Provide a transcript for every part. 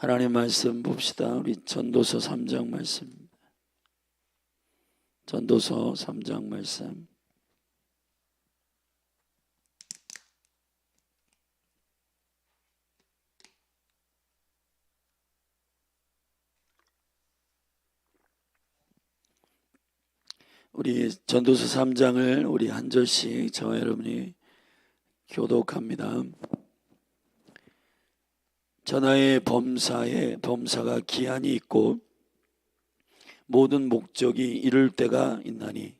하나님 말씀 봅시다. 우리 전도서 3장 말씀. 전도서 3장 말씀. 우리 전도서 3장을 우리 한 절씩 저와 여러분이 교독합니다. 전하의 범사가 기한이 있고 모든 목적이 이룰 때가 있나니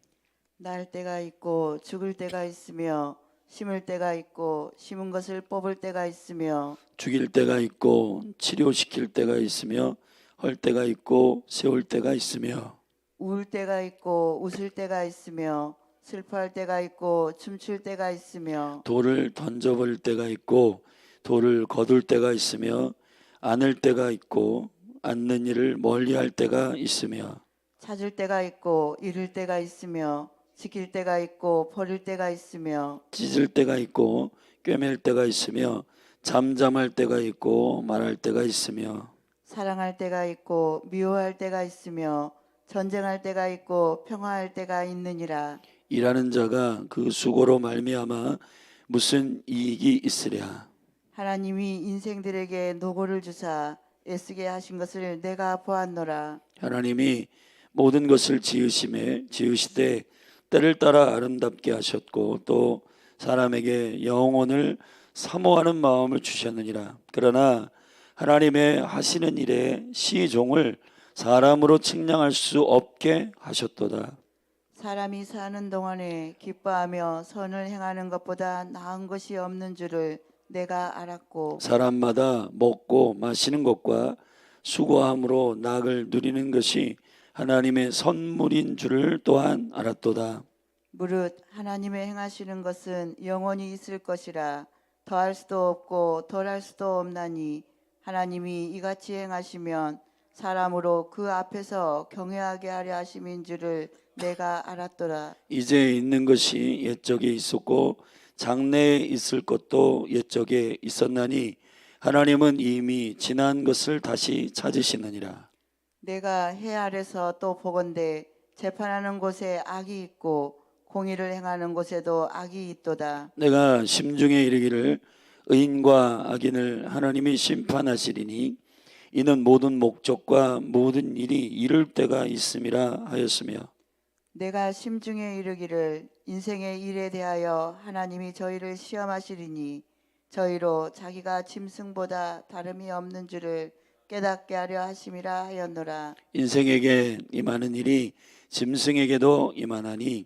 날 때가 있고 죽을 때가 있으며 심을 때가 있고 심은 것을 뽑을 때가 있으며 죽일 때가 있고 치료시킬 때가 있으며 헐 때가 있고 세울 때가 있으며 우울 때가 있고 웃을 때가 있으며 슬퍼할 때가 있고 춤출 때가 있으며 돌을 던져버릴 때가 있고 돌을 거둘 때가 있으며 안을 때가 있고 앉는 일을 멀리할 때가 있으며 찾을 때가 있고 잃을 때가 있으며 지킬 때가 있고 버릴 때가 있으며 찢을 때가 있고 꿰맬 때가 있으며 잠잠할 때가 있고 말할 때가 있으며 사랑할 때가 있고 미워할 때가 있으며 전쟁할 때가 있고 평화할 때가 있느니라. 일하는 자가 그 수고로 말미암아 무슨 이익이 있으랴. 하나님이 인생들에게 노고를 주사 애쓰게 하신 것을 내가 보았노라. 하나님이 모든 것을 지으시되 때를 따라 아름답게 하셨고 또 사람에게 영혼을 사모하는 마음을 주셨느니라. 그러나 하나님의 하시는 일에 시종을 사람으로 측량할 수 없게 하셨도다. 사람이 사는 동안에 기뻐하며 선을 행하는 것보다 나은 것이 없는 줄을 내가 알았고 사람마다 먹고 마시는 것과 수고함으로 낙을 누리는 것이 하나님의 선물인 줄을 또한 알았도다. 무릇 하나님의 행하시는 것은 영원히 있을 것이라 더할 수도 없고 덜할 수도 없나니 하나님이 이같이 행하시면 사람으로 그 앞에서 경외하게 하려 하심인 줄을 내가 알았더라. 이제 있는 것이 옛적에 있었고 장래에 있을 것도 옛적에 있었나니 하나님은 이미 지난 것을 다시 찾으시느니라. 내가 해 아래서 또 보건대 재판하는 곳에 악이 있고 공의를 행하는 곳에도 악이 있도다. 내가 심중에 이르기를 의인과 악인을 하나님이 심판하시리니 이는 모든 목적과 모든 일이 이룰 때가 있음이라 하였으며 내가 심중에 이르기를 인생의 일에 대하여 하나님이 저희를 시험하시리니 저희로 자기가 짐승보다 다름이 없는 줄을 깨닫게 하려 하심이라 하였노라. 인생에게 임하는 일이 짐승에게도 임하나니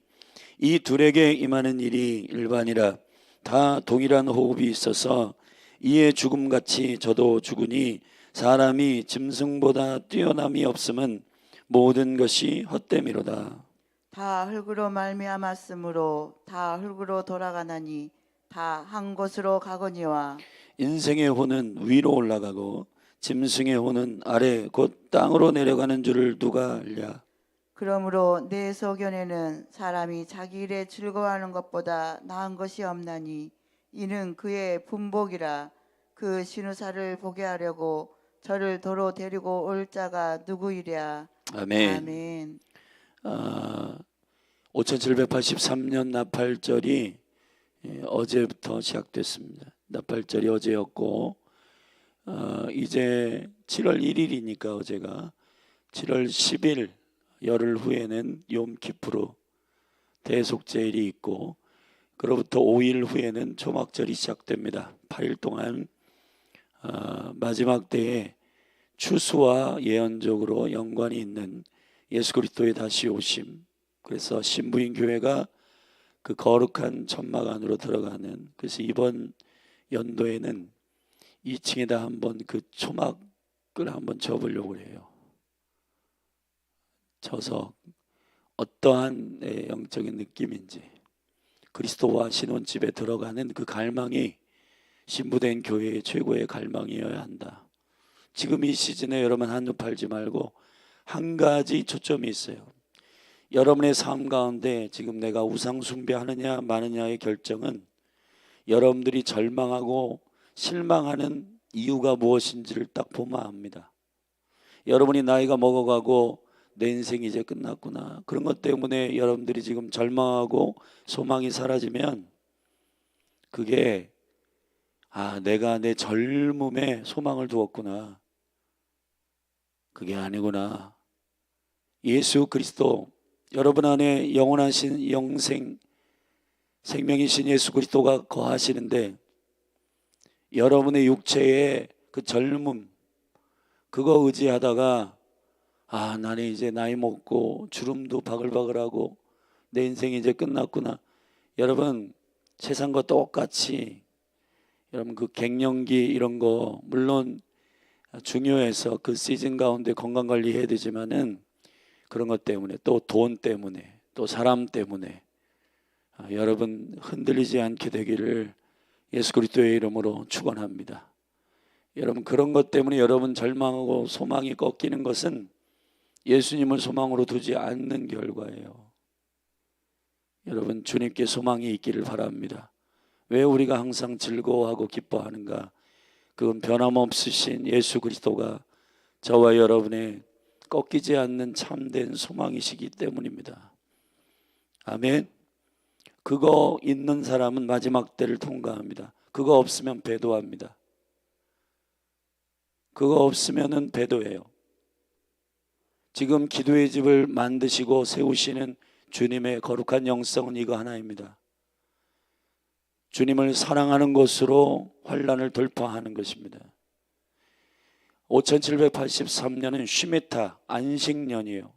이 둘에게 임하는 일이 일반이라. 다 동일한 호흡이 있어서 이에 죽음같이 저도 죽으니 사람이 짐승보다 뛰어남이 없음은 모든 것이 헛됨이로다. 다 흙으로 말미암았으므로 다 흙으로 돌아가나니 다 한 곳으로 가거니와 인생의 혼은 위로 올라가고 짐승의 혼은 아래 곧 땅으로 내려가는 줄을 누가 알랴. 그러므로 내 소견에는 사람이 자기 일에 즐거워하는 것보다 나은 것이 없나니 이는 그의 분복이라. 그 신우사를 보게 하려고 저를 도로 데리고 올 자가 누구이랴. 아멘. 아멘. 5783년 나팔절이 어제부터 시작됐습니다. 나팔절이 어제였고 이제 7월 1일이니까 어제가 7월 10일 열흘 후에는 욤키프르 대속제일이 있고 그로부터 5일 후에는 초막절이 시작됩니다. 8일 동안 마지막 때에 추수와 예언적으로 연관이 있는 예수 그리스도의 다시 오심, 그래서 신부인 교회가 그 거룩한 천막 안으로 들어가는, 그래서 이번 연도에는 2층에다 한번 그 초막을 한번 접으려고 해요. 쳐서 어떠한 영적인 느낌인지 그리스도와 신혼집에 들어가는 그 갈망이 신부된 교회의 최고의 갈망이어야 한다. 지금 이 시즌에 여러분 한눈 팔지 말고 한 가지 초점이 있어요. 여러분의 삶 가운데 지금 내가 우상 숭배하느냐 마느냐의 결정은 여러분들이 절망하고 실망하는 이유가 무엇인지를 딱 보면 압니다. 여러분이 나이가 먹어가고 내 인생이 이제 끝났구나, 그런 것 때문에 여러분들이 지금 절망하고 소망이 사라지면 그게 내가 내 젊음에 소망을 두었구나, 그게 아니구나. 예수 그리스도, 여러분 안에 영원하신 영생 생명이신 예수 그리스도가 거하시는데 여러분의 육체의 그 젊음, 그거 의지하다가 나는 이제 나이 먹고 주름도 바글바글하고 내 인생이 이제 끝났구나. 여러분, 세상과 똑같이 여러분 그 갱년기 이런 거 물론 중요해서 그 시즌 가운데 건강관리 해야 되지만은 그런 것 때문에, 또 돈 때문에, 또 사람 때문에 여러분 흔들리지 않게 되기를 예수 그리스도의 이름으로 축원합니다. 여러분, 그런 것 때문에 여러분 절망하고 소망이 꺾이는 것은 예수님을 소망으로 두지 않는 결과예요. 여러분, 주님께 소망이 있기를 바랍니다. 왜 우리가 항상 즐거워하고 기뻐하는가? 그건 변함없으신 예수 그리스도가 저와 여러분의 꺾이지 않는 참된 소망이시기 때문입니다. 아멘. 그거 있는 사람은 마지막 때를 통과합니다. 그거 없으면 배도합니다. 그거 없으면은 배도해요. 지금 기도의 집을 만드시고 세우시는 주님의 거룩한 영성은 이거 하나입니다. 주님을 사랑하는 것으로 환난을 돌파하는 것입니다. 5783년은 쉬메타, 안식년이에요.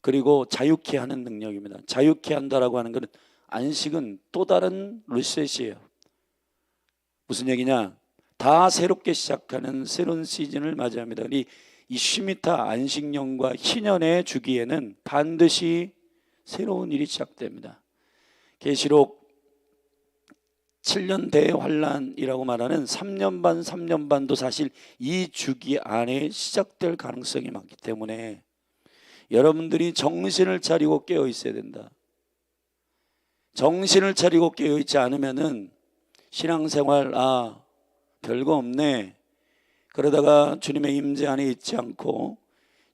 그리고 자유케 하는 능력입니다. 자유케 한다라고 하는 것은, 안식은 또 다른 리셋이에요. 무슨 얘기냐? 다 새롭게 시작하는 새로운 시즌을 맞이합니다. 이 쉬미타 안식년과 희년의 주기에는 반드시 새로운 일이 시작됩니다. 계시록 7년 대환란이라고 말하는 3년 반, 3년 반도 사실 이 주기 안에 시작될 가능성이 많기 때문에 여러분들이 정신을 차리고 깨어 있어야 된다. 정신을 차리고 깨어 있지 않으면은 신앙생활 별거 없네, 그러다가 주님의 임재 안에 있지 않고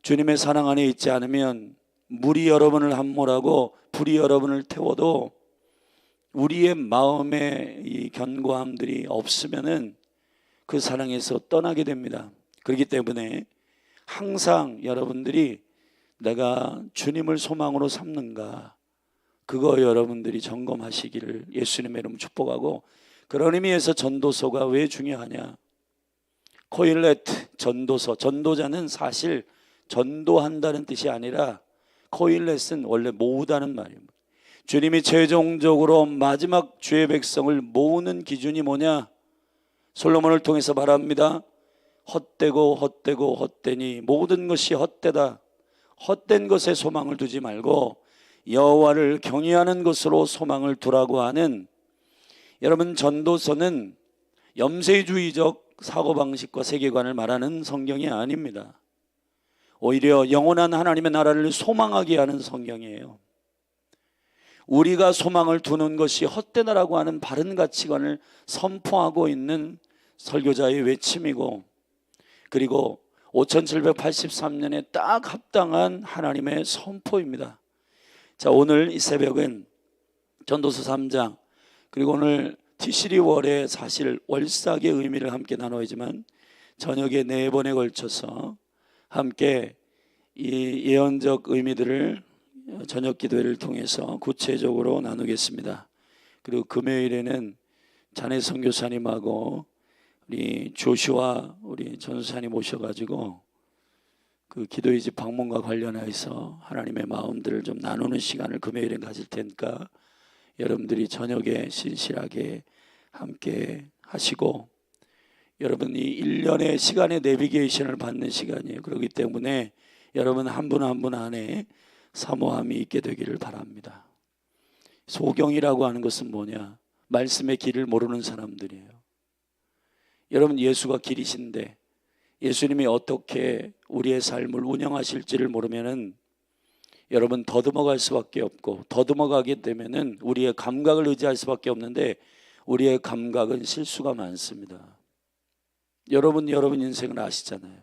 주님의 사랑 안에 있지 않으면 물이 여러분을 함몰하고 불이 여러분을 태워도 우리의 마음의 이 견고함들이 없으면은 그 사랑에서 떠나게 됩니다. 그렇기 때문에 항상 여러분들이 내가 주님을 소망으로 삼는가, 그거 여러분들이 점검하시기를 예수님의 이름으로 축복하고, 그런 의미에서 전도서가 왜 중요하냐? 코일렛 전도서, 전도자는 사실 전도한다는 뜻이 아니라 코일렛은 원래 모으다는 말입니다. 주님이 최종적으로 마지막 주의 백성을 모으는 기준이 뭐냐? 솔로몬을 통해서 말합니다. 헛되고 헛되고 헛되니 모든 것이 헛되다. 헛된 것에 소망을 두지 말고 여호와를 경외하는 것으로 소망을 두라고 하는, 여러분, 전도서는 염세주의적 사고방식과 세계관을 말하는 성경이 아닙니다. 오히려 영원한 하나님의 나라를 소망하게 하는 성경이에요. 우리가 소망을 두는 것이 헛되다라고 하는 바른 가치관을 선포하고 있는 설교자의 외침이고, 그리고 5783년에 딱 합당한 하나님의 선포입니다. 자, 오늘 이 새벽은 전도서 3장, 그리고 오늘 티시리월의 사실 월삭의 의미를 함께 나눠야지만 저녁에 4번에 걸쳐서 함께 이 예언적 의미들을 저녁 기도회를 통해서 구체적으로 나누겠습니다. 그리고 금요일에는 자네 선교사님하고 우리 조슈아 우리 전수사님 오셔가지고 그 기도의 집 방문과 관련해서 하나님의 마음들을 좀 나누는 시간을 금요일에 가질 테니까 여러분들이 저녁에 신실하게 함께 하시고, 여러분이 1년의 시간의 내비게이션을 받는 시간이에요. 그렇기 때문에 여러분 한 분 한 분 안에 사모함이 있게 되기를 바랍니다. 소경이라고 하는 것은 뭐냐? 말씀의 길을 모르는 사람들이에요. 여러분, 예수가 길이신데 예수님이 어떻게 우리의 삶을 운영하실지를 모르면은 여러분 더듬어갈 수밖에 없고, 더듬어가게 되면은 우리의 감각을 의지할 수밖에 없는데 우리의 감각은 실수가 많습니다. 여러분 인생을 아시잖아요.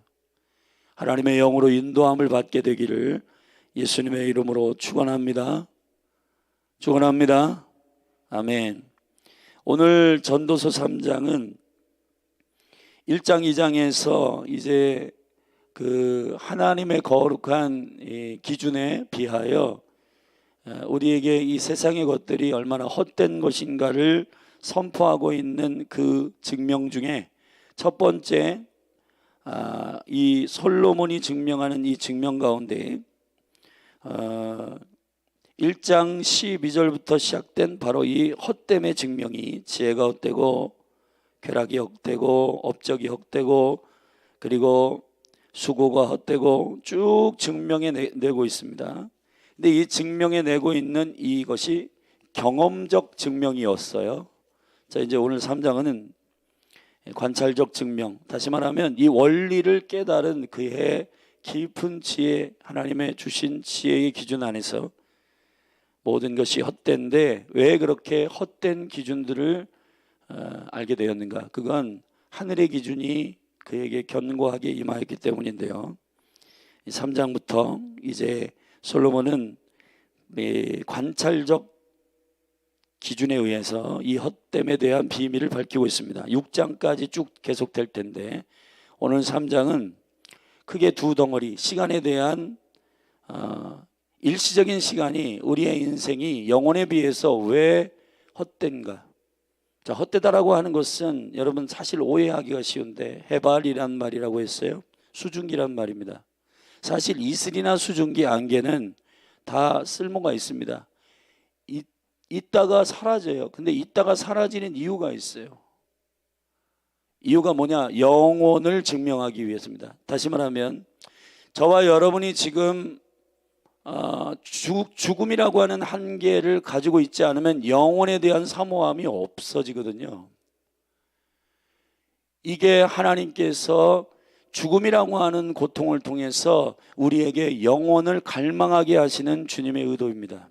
하나님의 영으로 인도함을 받게 되기를 예수님의 이름으로 축원합니다. 축원합니다. 아멘. 오늘 전도서 3장은 1장 2장에서 이제 그 하나님의 거룩한 이 기준에 비하여 우리에게 이 세상의 것들이 얼마나 헛된 것인가를 선포하고 있는 그 증명 중에 첫 번째, 이 솔로몬이 증명하는 이 증명 가운데 1장 12절부터 시작된 바로 이 헛됨의 증명이 지혜가 헛되고 쾌락이 헛되고 업적이 헛되고 그리고 수고가 헛되고 쭉 증명해 내고 있습니다. 근데 이 증명해 내고 있는 이것이 경험적 증명이었어요. 자, 이제 오늘 3장은 관찰적 증명, 다시 말하면 이 원리를 깨달은 그의 깊은 지혜, 하나님의 주신 지혜의 기준 안에서 모든 것이 헛된데 왜 그렇게 헛된 기준들을 알게 되었는가? 그건 하늘의 기준이 그에게 견고하게 임하였기 때문인데요. 3장부터 이제 솔로몬은 관찰적 기준에 의해서 이 헛됨에 대한 비밀을 밝히고 있습니다. 6장까지 쭉 계속될 텐데 오늘 3장은 크게 두 덩어리, 시간에 대한 일시적인 시간이 우리의 인생이 영혼에 비해서 왜 헛된가? 자, 헛되다라고 하는 것은 여러분 사실 오해하기가 쉬운데 해발이란 말이라고 했어요. 수증기란 말입니다. 사실 이슬이나 수증기, 안개는 다 쓸모가 있습니다. 있다가 사라져요. 근데 있다가 사라지는 이유가 있어요. 이유가 뭐냐? 영혼을 증명하기 위해서입니다. 다시 말하면 저와 여러분이 지금 죽음이라고 하는 한계를 가지고 있지 않으면 영혼에 대한 사모함이 없어지거든요. 이게 하나님께서 죽음이라고 하는 고통을 통해서 우리에게 영혼을 갈망하게 하시는 주님의 의도입니다.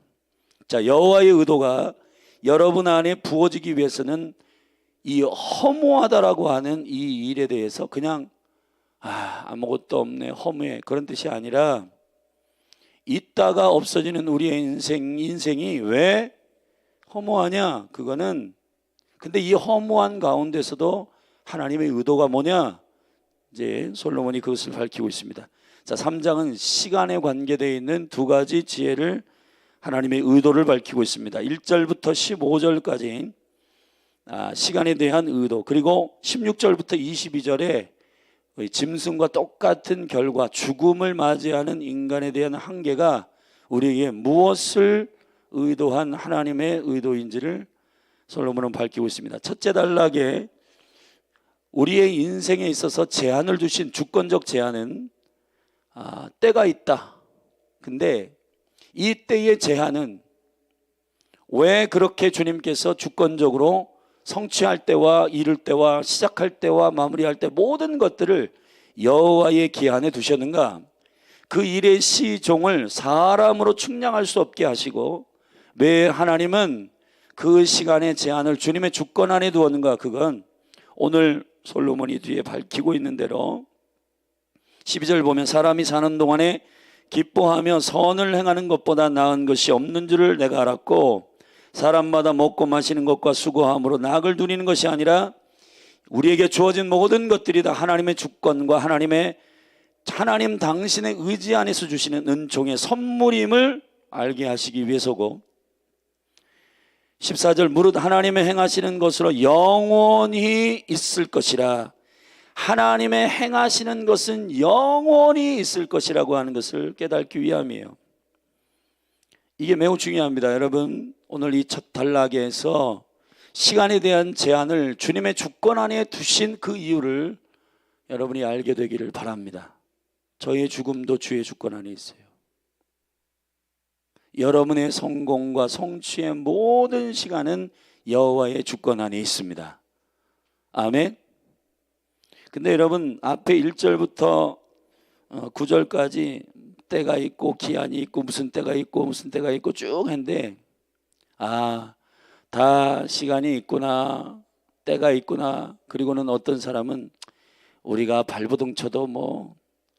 자, 여호와의 의도가 여러분 안에 부어지기 위해서는 이 허무하다라고 하는 이 일에 대해서 그냥 아무것도 없네, 허무해, 그런 뜻이 아니라 있다가 없어지는 우리의 인생이 왜 허무하냐? 그거는 근데 이 허무한 가운데서도 하나님의 의도가 뭐냐? 이제 솔로몬이 그것을 밝히고 있습니다. 자, 3장은 시간에 관계되어 있는 두 가지 지혜를 하나님의 의도를 밝히고 있습니다. 1절부터 15절까지 시간에 대한 의도, 그리고 16절부터 22절에 짐승과 똑같은 결과, 죽음을 맞이하는 인간에 대한 한계가 우리에게 무엇을 의도한 하나님의 의도인지를 솔로몬은 밝히고 있습니다. 첫째 단락에 우리의 인생에 있어서 제한을 주신 주권적 제한은 때가 있다. 근데 이 때의 제한은 왜 그렇게 주님께서 주권적으로 성취할 때와 이룰 때와 시작할 때와 마무리할 때 모든 것들을 여호와의 기한에 두셨는가? 그 일의 시종을 사람으로 측량할 수 없게 하시고 왜 하나님은 그 시간의 제한을 주님의 주권 안에 두었는가? 그건 오늘 솔로몬이 뒤에 밝히고 있는 대로 12절 보면 사람이 사는 동안에 기뻐하며 선을 행하는 것보다 나은 것이 없는 줄을 내가 알았고 사람마다 먹고 마시는 것과 수고함으로 낙을 누리는 것이 아니라 우리에게 주어진 모든 것들이 다 하나님의 주권과 하나님 당신의 의지 안에서 주시는 은총의 선물임을 알게 하시기 위해서고 14절 무릇 하나님의 행하시는 것으로 영원히 있을 것이라. 하나님의 행하시는 것은 영원히 있을 것이라고 하는 것을 깨닫기 위함이에요. 이게 매우 중요합니다. 여러분, 오늘 이 첫 단락에서 시간에 대한 제한을 주님의 주권 안에 두신 그 이유를 여러분이 알게 되기를 바랍니다. 저의 죽음도 주의 주권 안에 있어요. 여러분의 성공과 성취의 모든 시간은 여호와의 주권 안에 있습니다. 아멘. 근데 여러분, 앞에 1절부터 9절까지 때가 있고 기한이 있고 무슨 때가 있고 무슨 때가 있고 쭉 했는데 다 시간이 있구나, 때가 있구나. 그리고는 어떤 사람은 우리가 발버둥 쳐도 뭐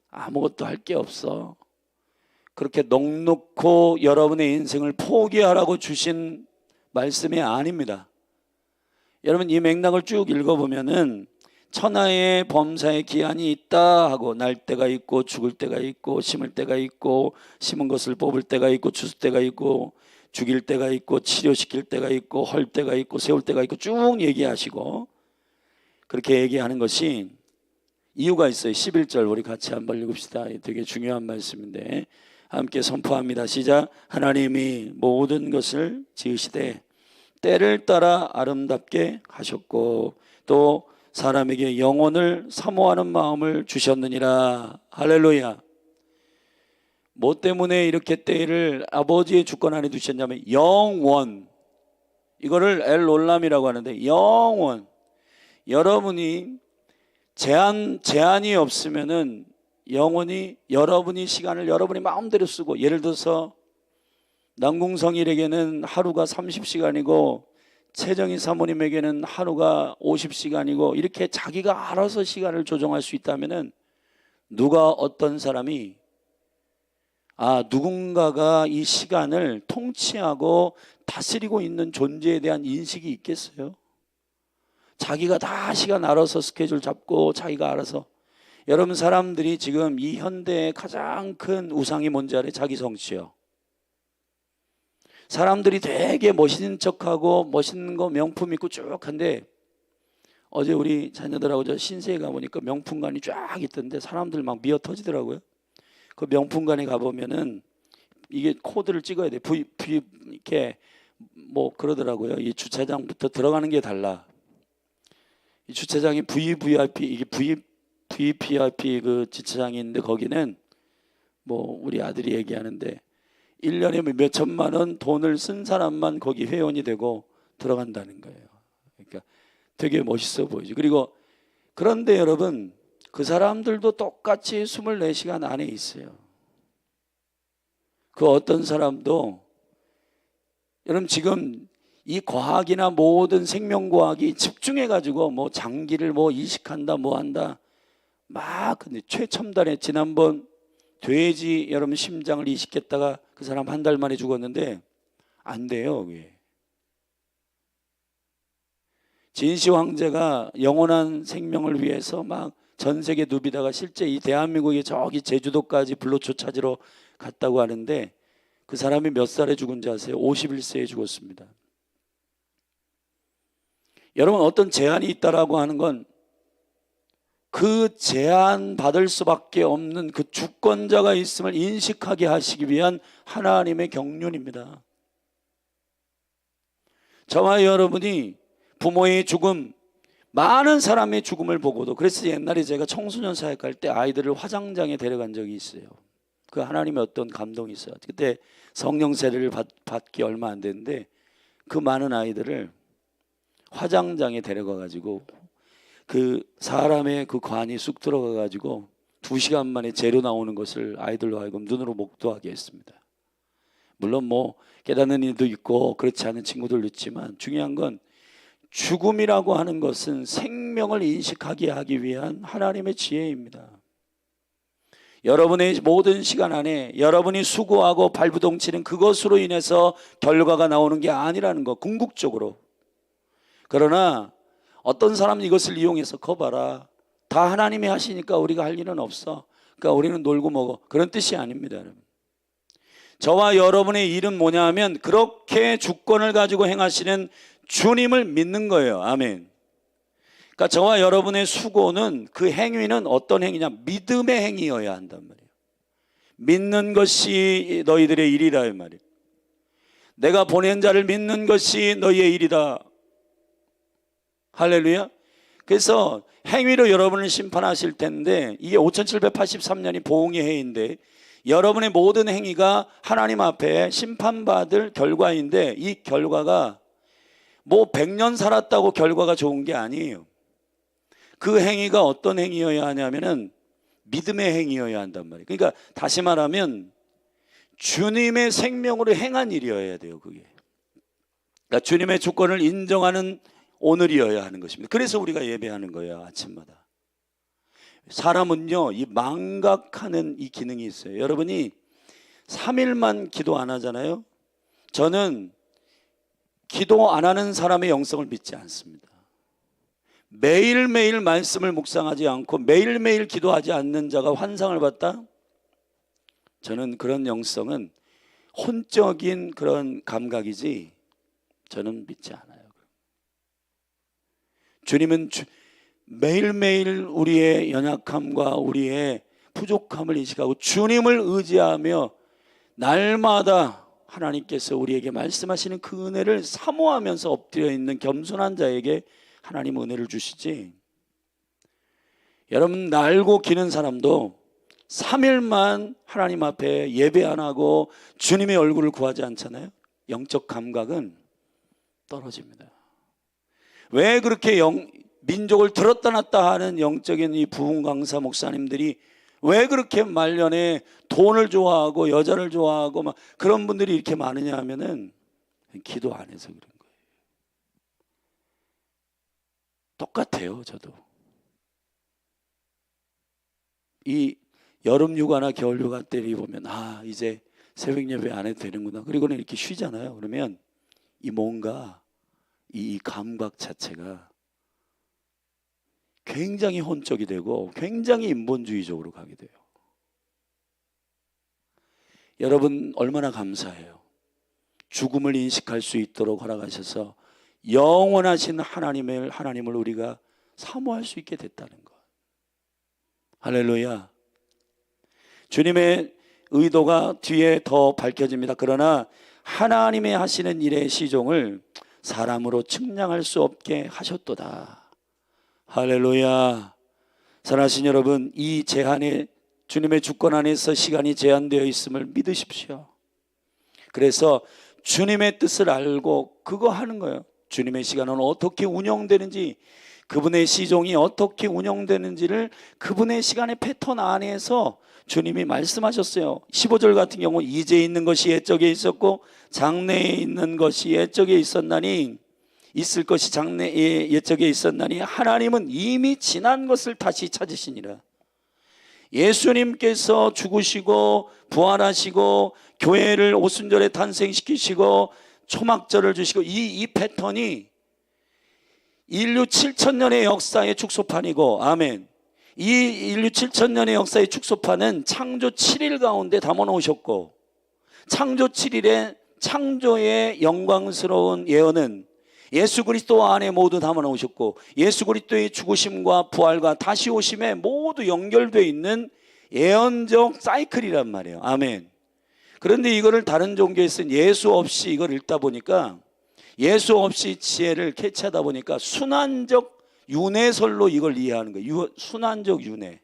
아무것도 할 게 없어. 그렇게 넉넉고 여러분의 인생을 포기하라고 주신 말씀이 아닙니다. 여러분, 이 맥락을 쭉 읽어보면은 천하의 범사의 기한이 있다 하고, 날 때가 있고 죽을 때가 있고, 심을 때가 있고, 심은 것을 뽑을 때가 있고, 주술 때가 있고, 죽일 때가 있고, 치료시킬 때가 있고, 헐 때가 있고, 세울 때가 있고, 쭉 얘기하시고, 그렇게 얘기하는 것이 이유가 있어요. 11절 우리 같이 한번 읽읍시다. 되게 중요한 말씀인데 함께 선포합니다. 시작. 하나님이 모든 것을 지으시되 때를 따라 아름답게 하셨고 또 사람에게 영혼을 사모하는 마음을 주셨느니라. 할렐루야. 뭐 때문에 이렇게 때를 아버지의 주권 안에 두셨냐면 영원, 이거를 엘올람이라고 하는데 영원, 여러분이 제한이 없으면은 영원히 여러분이 시간을 여러분이 마음대로 쓰고, 예를 들어서 남궁성일에게는 하루가 30시간이고 최정희 사모님에게는 하루가 50시간이고 이렇게 자기가 알아서 시간을 조정할 수 있다면은 누가 어떤 사람이 누군가가 이 시간을 통치하고 다스리고 있는 존재에 대한 인식이 있겠어요? 자기가 다 시간 알아서 스케줄 잡고 자기가 알아서. 여러분, 사람들이 지금 이 현대의 가장 큰 우상이 뭔지 알아요? 자기 성취요. 사람들이 되게 멋있는 척하고 멋있는 거 명품 입고 쭉 한데, 어제 우리 자녀들하고 저 신세에 가보니까 명품관이 쫙 있던데 사람들 막 미어 터지더라고요. 그 명품관에 가보면은 이게 코드를 찍어야 돼. 이렇게 뭐 그러더라고요. 이 주차장부터 들어가는 게 달라. 이 주차장이 VVIP, 이게 VVIP 그 주차장이 있는데 거기는 뭐 우리 아들이 얘기하는데 1년에 몇 천만 원 돈을 쓴 사람만 거기 회원이 되고 들어간다는 거예요. 그러니까 되게 멋있어 보이죠. 그리고 그런데 여러분, 그 사람들도 똑같이 24시간 안에 있어요. 그 어떤 사람도, 여러분 지금 이 과학이나 모든 생명과학이 집중해가지고 뭐 장기를 뭐 이식한다 뭐 한다 막, 근데 최첨단에 지난번 돼지 여러분 심장을 이식했다가 그 사람 한 달 만에 죽었는데 안 돼요. 그게. 진시 황제가 영원한 생명을 위해서 막 전 세계 누비다가 실제 이 대한민국에 저기 제주도까지 불로초 찾으러 갔다고 하는데 그 사람이 몇 살에 죽은지 아세요? 51세에 죽었습니다. 여러분, 어떤 제한이 있다라고 하는 건 그 제한 받을 수밖에 없는 그 주권자가 있음을 인식하게 하시기 위한 하나님의 경륜입니다. 저와 여러분이 부모의 죽음, 많은 사람의 죽음을 보고도, 그래서 옛날에 제가 청소년 사역할 때 아이들을 화장장에 데려간 적이 있어요. 그 하나님의 어떤 감동이 있어요. 그때 성령 세례를 받기 얼마 안 됐는데 그 많은 아이들을 화장장에 데려가 가지고 그 사람의 그 관이 쑥 들어가 가지고 2시간 만에 재료 나오는 것을 아이들로 하여금 눈으로 목도하게 했습니다. 물론 뭐 깨닫는 일도 있고 그렇지 않은 친구들도 있지만, 중요한 건 죽음이라고 하는 것은 생명을 인식하게 하기 위한 하나님의 지혜입니다. 여러분의 모든 시간 안에 여러분이 수고하고 발부동 치는 그것으로 인해서 결과가 나오는 게 아니라는 거, 궁극적으로. 그러나 어떤 사람은 이것을 이용해서 거봐라, 다 하나님이 하시니까 우리가 할 일은 없어, 그러니까 우리는 놀고 먹어, 그런 뜻이 아닙니다. 여러분, 저와 여러분의 일은 뭐냐 하면 그렇게 주권을 가지고 행하시는 주님을 믿는 거예요. 아멘. 그러니까 저와 여러분의 수고는, 그 행위는 어떤 행위냐, 믿음의 행위여야 한단 말이에요. 믿는 것이 너희들의 일이라 이 말이에요. 내가 보낸 자를 믿는 것이 너희의 일이다. 할렐루야. 그래서 행위로 여러분을 심판하실 텐데, 이게 5783년이 보응의 해인데 여러분의 모든 행위가 하나님 앞에 심판받을 결과인데, 이 결과가 뭐 100년 살았다고 결과가 좋은 게 아니에요. 그 행위가 어떤 행위여야 하냐면은 믿음의 행위여야 한단 말이에요. 그러니까 다시 말하면 주님의 생명으로 행한 일이어야 돼요. 그게. 그러니까 주님의 주권을 인정하는 오늘이어야 하는 것입니다. 그래서 우리가 예배하는 거예요, 아침마다. 사람은요, 이 망각하는 이 기능이 있어요. 여러분이 3일만 기도 안 하잖아요. 저는 기도 안 하는 사람의 영성을 믿지 않습니다. 매일매일 말씀을 묵상하지 않고 매일매일 기도하지 않는 자가 환상을 봤다? 저는 그런 영성은 혼적인 그런 감각이지 저는 믿지 않아요. 주님은 매일매일 우리의 연약함과 우리의 부족함을 인식하고 주님을 의지하며 날마다 하나님께서 우리에게 말씀하시는 그 은혜를 사모하면서 엎드려 있는 겸손한 자에게 하나님 은혜를 주시지, 여러분 날고 기는 사람도 3일만 하나님 앞에 예배 안 하고 주님의 얼굴을 구하지 않잖아요. 영적 감각은 떨어집니다. 왜 그렇게 민족을 들었다 놨다 하는 영적인 이 부흥 강사 목사님들이 왜 그렇게 말년에 돈을 좋아하고 여자를 좋아하고 막 그런 분들이 이렇게 많으냐 하면은 기도 안 해서 그런 거예요. 똑같아요. 저도 이 여름 휴가나 겨울 휴가 때 보면 이제 새벽 예배 안 해도 되는구나. 그리고는 이렇게 쉬잖아요. 그러면 이 뭔가 이 감각 자체가 굉장히 혼적이 되고 굉장히 인본주의적으로 가게 돼요. 여러분 얼마나 감사해요. 죽음을 인식할 수 있도록 허락하셔서 영원하신 하나님을 우리가 사모할 수 있게 됐다는 것. 할렐루야. 주님의 의도가 뒤에 더 밝혀집니다. 그러나 하나님의 하시는 일의 시종을 사람으로 측량할 수 없게 하셨도다. 할렐루야. 사랑하신 여러분, 이 제한에 주님의 주권 안에서 시간이 제한되어 있음을 믿으십시오. 그래서 주님의 뜻을 알고 그거 하는 거예요. 주님의 시간은 어떻게 운영되는지, 그분의 시종이 어떻게 운영되는지를 그분의 시간의 패턴 안에서 주님이 말씀하셨어요. 15절 같은 경우 이제 있는 것이 옛적에 있었고 장래에 있는 것이 옛적에 있었나니, 있을 것이 장래에 옛적에 있었나니 하나님은 이미 지난 것을 다시 찾으시니라. 예수님께서 죽으시고 부활하시고 교회를 오순절에 탄생시키시고 초막절을 주시고 이 패턴이 인류 7,000년의 역사의 축소판이고, 아멘. 이 인류 7,000년의 역사의 축소판은 창조 7일 가운데 담아 놓으셨고, 창조 7일에 창조의 영광스러운 예언은 예수 그리스도 안에 모두 담아 놓으셨고, 예수 그리스도의 죽으심과 부활과 다시 오심에 모두 연결되어 있는 예언적 사이클이란 말이에요. 아멘. 그런데 이거를 다른 종교에서는 예수 없이 이걸 읽다 보니까, 예수 없이 지혜를 캐치하다 보니까 순환적 윤회설로 이걸 이해하는 거예요. 순환적 윤회.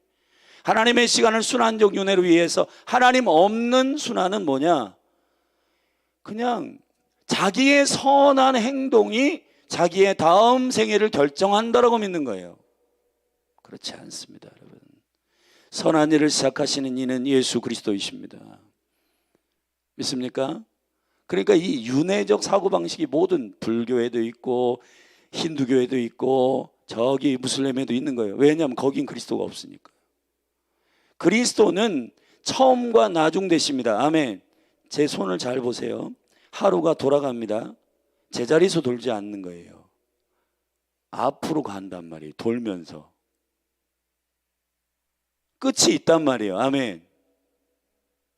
하나님의 시간을 순환적 윤회로 위해서 하나님 없는 순환은 뭐냐? 그냥 자기의 선한 행동이 자기의 다음 생애를 결정한다라고 믿는 거예요. 그렇지 않습니다, 여러분. 선한 일을 시작하시는 이는 예수 그리스도이십니다. 믿습니까? 그러니까 이 윤회적 사고방식이 모든 불교에도 있고 힌두교에도 있고 저기 무슬림에도 있는 거예요. 왜냐하면 거긴 그리스도가 없으니까. 그리스도는 처음과 나중 되십니다. 아멘. 제 손을 잘 보세요. 하루가 돌아갑니다. 제자리에서 돌지 않는 거예요. 앞으로 간단 말이에요. 돌면서. 끝이 있단 말이에요. 아멘.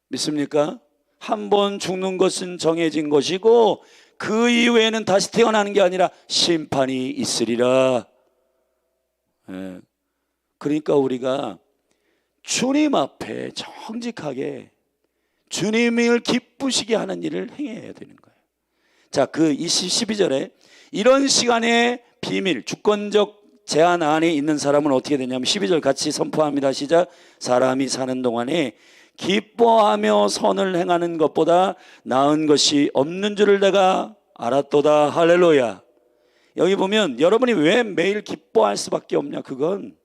믿습니까? 한 번 죽는 것은 정해진 것이고 그 이후에는 다시 태어나는 게 아니라 심판이 있으리라. 그러니까 우리가 주님 앞에 정직하게 주님을 기쁘시게 하는 일을 행해야 되는 거예요. 자, 그 12절에 이런 시간의 비밀, 주권적 제한 안에 있는 사람은 어떻게 되냐면 12절 같이 선포합니다. 시작. 사람이 사는 동안에 기뻐하며 선을 행하는 것보다 나은 것이 없는 줄을 내가 알았도다. 할렐루야. 여기 보면 여러분이 왜 매일 기뻐할 수밖에 없냐? 그건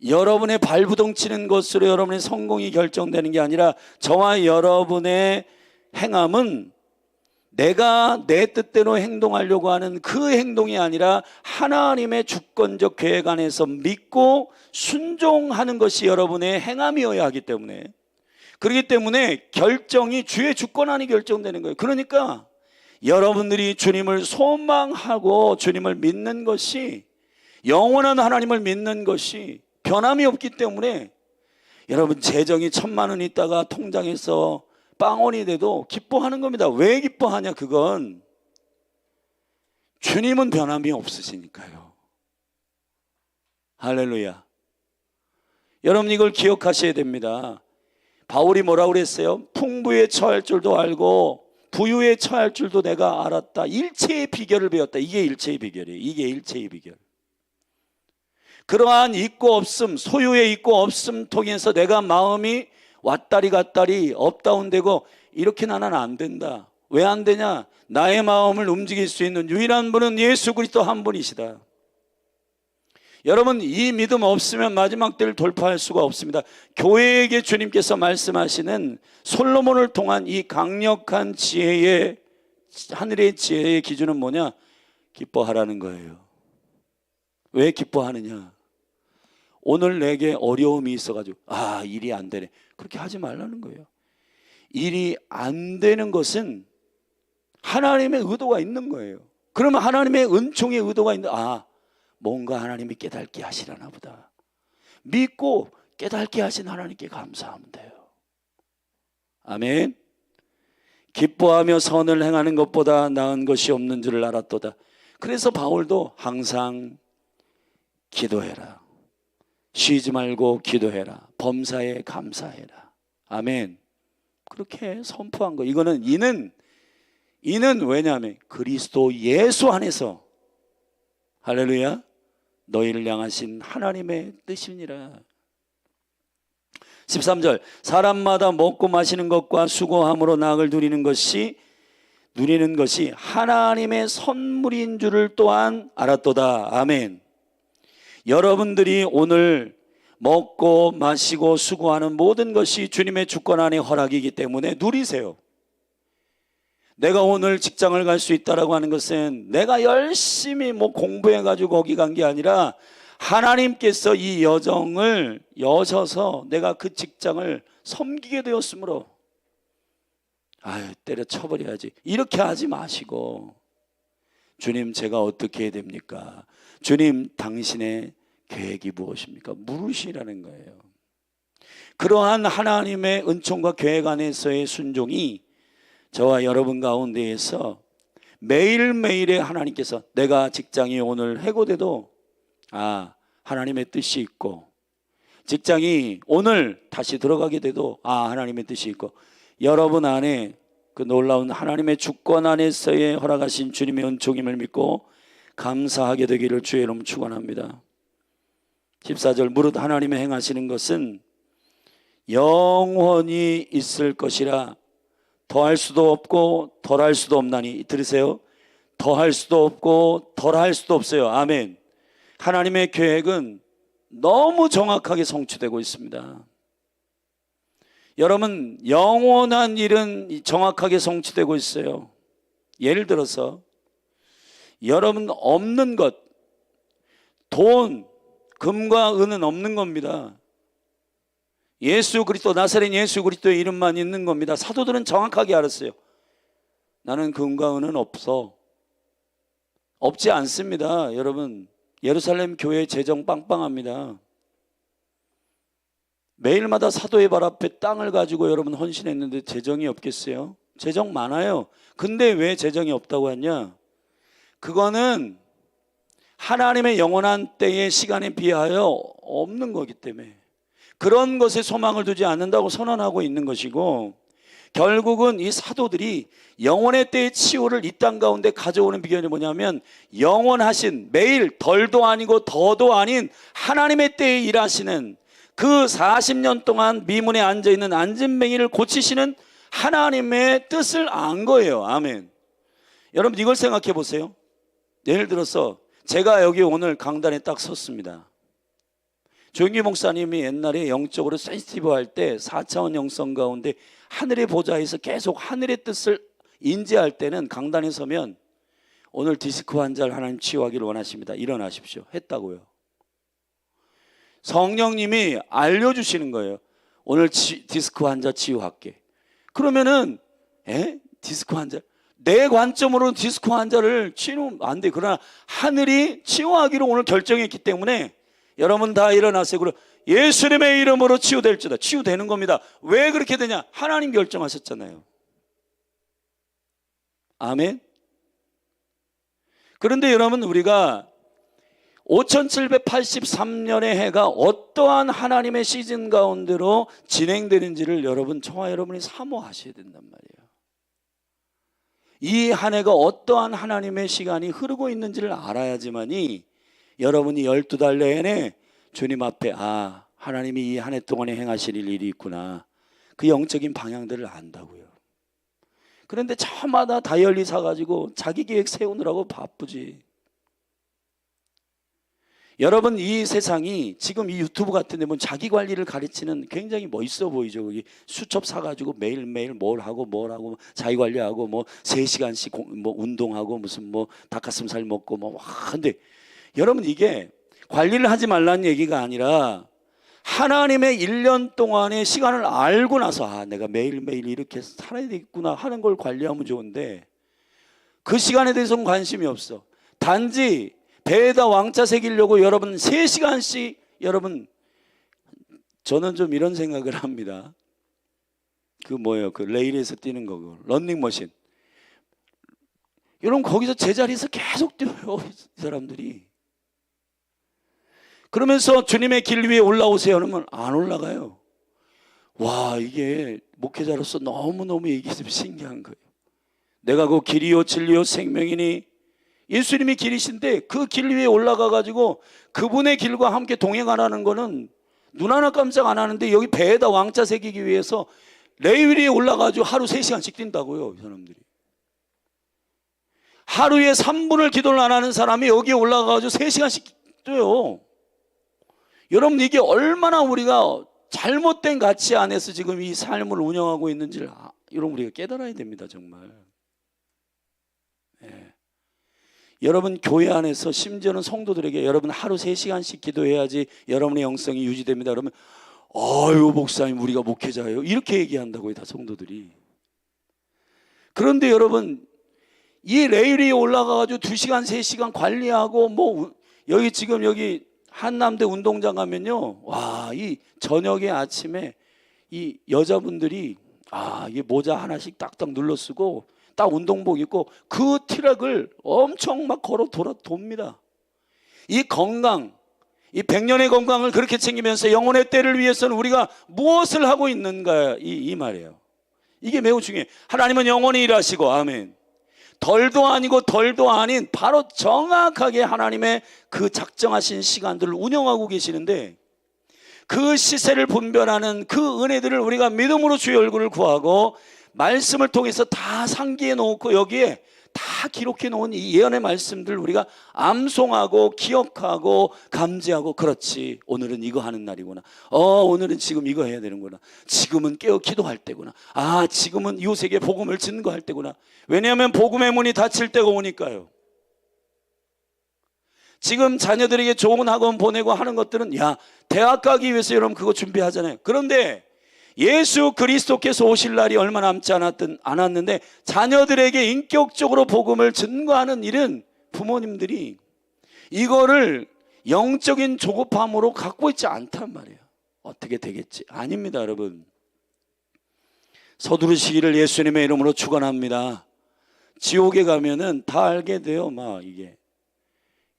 여러분의 발부동 치는 것으로 여러분의 성공이 결정되는 게 아니라 저와 여러분의 행함은 내가 내 뜻대로 행동하려고 하는 그 행동이 아니라 하나님의 주권적 계획 안에서 믿고 순종하는 것이 여러분의 행함이어야 하기 때문에, 그렇기 때문에 결정이 주의 주권 안에 결정되는 거예요. 그러니까 여러분들이 주님을 소망하고 주님을 믿는 것이, 영원한 하나님을 믿는 것이 변함이 없기 때문에 여러분 재정이 1,000만 원 있다가 통장에서 빵원이 돼도 기뻐하는 겁니다. 왜 기뻐하냐? 그건 주님은 변함이 없으시니까요. 할렐루야. 여러분 이걸 기억하셔야 됩니다. 바울이 뭐라고 그랬어요? 풍부에 처할 줄도 알고 부유에 처할 줄도 내가 알았다. 일체의 비결을 배웠다. 이게 일체의 비결이에요. 이게 일체의 비결. 그러한 있고 없음, 소유의 있고 없음 통해서 내가 마음이 왔다리 갔다리 업다운되고 이렇게 나는 안 된다. 왜 안 되냐? 나의 마음을 움직일 수 있는 유일한 분은 예수 그리스도 한 분이시다. 여러분 이 믿음 없으면 마지막 때를 돌파할 수가 없습니다. 교회에게 주님께서 말씀하시는 솔로몬을 통한 이 강력한 지혜의, 하늘의 지혜의 기준은 뭐냐? 기뻐하라는 거예요. 왜 기뻐하느냐? 오늘 내게 어려움이 있어가지고 일이 안 되네, 그렇게 하지 말라는 거예요. 일이 안 되는 것은 하나님의 의도가 있는 거예요. 그러면 하나님의 은총의 의도가 있는, 뭔가 하나님이 깨닫게 하시려나 보다. 믿고 깨닫게 하신 하나님께 감사하면 돼요. 아멘. 기뻐하며 선을 행하는 것보다 나은 것이 없는 줄을 알았도다. 그래서 바울도 항상 기도해라, 쉬지 말고 기도해라, 범사에 감사해라. 아멘. 그렇게 선포한 거. 이거는 이는 왜냐하면 그리스도 예수 안에서, 할렐루야, 너희를 향하신 하나님의 뜻이니라. 13절, 사람마다 먹고 마시는 것과 수고함으로 낙을 누리는 것이 하나님의 선물인 줄을 또한 알았도다. 아멘. 여러분들이 오늘 먹고 마시고 수고하는 모든 것이 주님의 주권 안의 허락이기 때문에 누리세요. 내가 오늘 직장을 갈 수 있다라고 하는 것은 내가 열심히 공부해가지고 거기 간 게 아니라 하나님께서 이 여정을 여셔서 내가 그 직장을 섬기게 되었으므로 때려쳐버려야지, 이렇게 하지 마시고, 주님 제가 어떻게 해야 됩니까? 주님 당신의 계획이 무엇입니까? 물으시라는 거예요. 그러한 하나님의 은총과 계획 안에서의 순종이 저와 여러분 가운데에서 매일매일의 하나님께서, 내가 직장이 오늘 해고돼도 하나님의 뜻이 있고, 직장이 오늘 다시 들어가게 돼도 하나님의 뜻이 있고, 여러분 안에 그 놀라운 하나님의 주권 안에서의 허락하신 주님의 은총임을 믿고 감사하게 되기를 주의 이름 축원합니다. 14절, 무릇 하나님의 행하시는 것은 영원히 있을 것이라 더할 수도 없고 덜할 수도 없나니. 들으세요. 더할 수도 없고 덜할 수도 없어요. 아멘. 하나님의 계획은 너무 정확하게 성취되고 있습니다. 여러분 영원한 일은 정확하게 성취되고 있어요. 예를 들어서 여러분 없는 것, 돈, 금과 은은 없는 겁니다. 예수 그리스도, 나사렛 예수 그리스도의 이름만 있는 겁니다. 사도들은 정확하게 알았어요. 나는 금과 은은 없어. 없지 않습니다. 여러분 예루살렘 교회 재정 빵빵합니다. 매일마다 사도의 발 앞에 땅을 가지고 여러분 헌신했는데 재정이 없겠어요? 재정 많아요. 근데 왜 재정이 없다고 하냐? 그거는 하나님의 영원한 때의 시간에 비하여 없는 거기 때문에 그런 것에 소망을 두지 않는다고 선언하고 있는 것이고, 결국은 이 사도들이 영원의 때의 치유를 이 땅 가운데 가져오는 비결이 뭐냐면, 영원하신, 매일 덜도 아니고 더도 아닌 하나님의 때에 일하시는, 그 40년 동안 미문에 앉아있는 안진뱅이를 고치시는 하나님의 뜻을 안 거예요. 아멘. 여러분 이걸 생각해 보세요. 예를 들어서 제가 여기 오늘 강단에 딱 섰습니다. 조영기 목사님이 옛날에 영적으로 센시티브 할 때 4차원 영성 가운데 하늘의 보좌에서 계속 하늘의 뜻을 인지할 때는 강단에 서면 오늘 디스크 환자를 하나님 치유하기를 원하십니다. 일어나십시오. 했다고요. 성령님이 알려주시는 거예요. 오늘 디스크 환자 치유할게. 그러면은 디스크 환자, 내 관점으로 디스크 환자를 치유하면 안 돼. 그러나 하늘이 치유하기로 오늘 결정했기 때문에 여러분 다 일어나세요. 그럼 예수님의 이름으로 치유될지다. 치유되는 겁니다. 왜 그렇게 되냐? 하나님 결정하셨잖아요. 아멘. 그런데 여러분, 우리가 5783년의 해가 어떠한 하나님의 시즌 가운데로 진행되는지를 여러분, 저와 여러분이 사모하셔야 된단 말이에요. 이 한 해가 어떠한 하나님의 시간이 흐르고 있는지를 알아야지만이 여러분이 12달 내내 주님 앞에 하나님이 이 한 해 동안에 행하실 일이 있구나, 그 영적인 방향들을 안다고요. 그런데 저마다 다이어리 사가지고 자기 계획 세우느라고 바쁘지. 여러분, 이 세상이 지금 이 유튜브 같은 데 보면 자기 관리를 가르치는 굉장히 멋있어 보이죠. 거기 수첩 사가지고 매일매일 뭘 하고 자기 관리하고 3시간씩 운동하고 무슨 닭가슴살 먹고 근데 여러분, 이게 관리를 하지 말라는 얘기가 아니라 하나님의 1년 동안의 시간을 알고 나서 내가 매일매일 이렇게 살아야 되겠구나 하는 걸 관리하면 좋은데, 그 시간에 대해서는 관심이 없어. 단지 배에다 왕자 새기려고 여러분 3시간씩, 여러분, 저는 좀 이런 생각을 합니다. 그 레일에서 뛰는 거, 런닝머신. 여러분, 거기서 제자리에서 계속 뛰어요, 이 사람들이. 그러면서 주님의 길 위에 올라오세요 그러면 안 올라가요. 와, 이게 목회자로서 너무너무 이게 좀 신기한 거예요. 내가 그 길이요 진리요 생명이니, 예수님이 길이신데 그 길 위에 올라가 가지고 그분의 길과 함께 동행하라는 거는 눈 하나 깜짝 안 하는데, 여기 배에다 왕자 새기기 위해서 레일 위에 올라가지고 하루 3시간씩 뛴다고요, 이 사람들이. 하루에 3분을 기도를 안 하는 사람이 여기에 올라가가지고 3시간씩 뛰어요. 여러분, 이게 얼마나 우리가 잘못된 가치 안에서 지금 이 삶을 운영하고 있는지를 여러분, 우리가 깨달아야 됩니다, 정말. 여러분, 교회 안에서 심지어는 성도들에게 여러분 하루 3시간씩 기도해야지 여러분의 영성이 유지됩니다. 그러면 목사님, 우리가 목회자예요, 이렇게 얘기한다고요, 다 성도들이. 그런데 여러분, 이 레일 위에 올라가가지고 2시간 3시간 관리하고 여기 지금 여기 한남대 운동장 가면요, 이 저녁에 아침에 이 여자분들이 이게 모자 하나씩 딱딱 눌러 쓰고 딱 운동복 입고 그 트랙을 엄청 막 걸어 돕니다. 이 건강, 이 100년의 건강을 그렇게 챙기면서 영혼의 때를 위해서는 우리가 무엇을 하고 있는가, 이 말이에요. 이게 매우 중요해요. 하나님은 영원히 일하시고, 아멘. 덜도 아니고 덜도 아닌 바로 정확하게 하나님의 그 작정하신 시간들을 운영하고 계시는데, 그 시세를 분별하는 그 은혜들을 우리가 믿음으로 주의 얼굴을 구하고 말씀을 통해서 다 상기해 놓고 여기에 다 기록해 놓은 이 예언의 말씀들 우리가 암송하고 기억하고 감지하고, 그렇지, 오늘은 이거 하는 날이구나, 오늘은 지금 이거 해야 되는구나, 지금은 깨어 기도할 때구나, 지금은 이웃에게 복음을 증거할 때구나. 왜냐하면 복음의 문이 닫힐 때가 오니까요. 지금 자녀들에게 좋은 학원 보내고 하는 것들은 대학 가기 위해서 여러분 그거 준비하잖아요. 그런데 예수 그리스도께서 오실 날이 얼마 남지 않았는데 자녀들에게 인격적으로 복음을 증거하는 일은 부모님들이 이거를 영적인 조급함으로 갖고 있지 않단 말이에요. 어떻게 되겠지? 아닙니다, 여러분. 서두르시기를 예수님의 이름으로 축원합니다. 지옥에 가면은 다 알게 돼요. 이게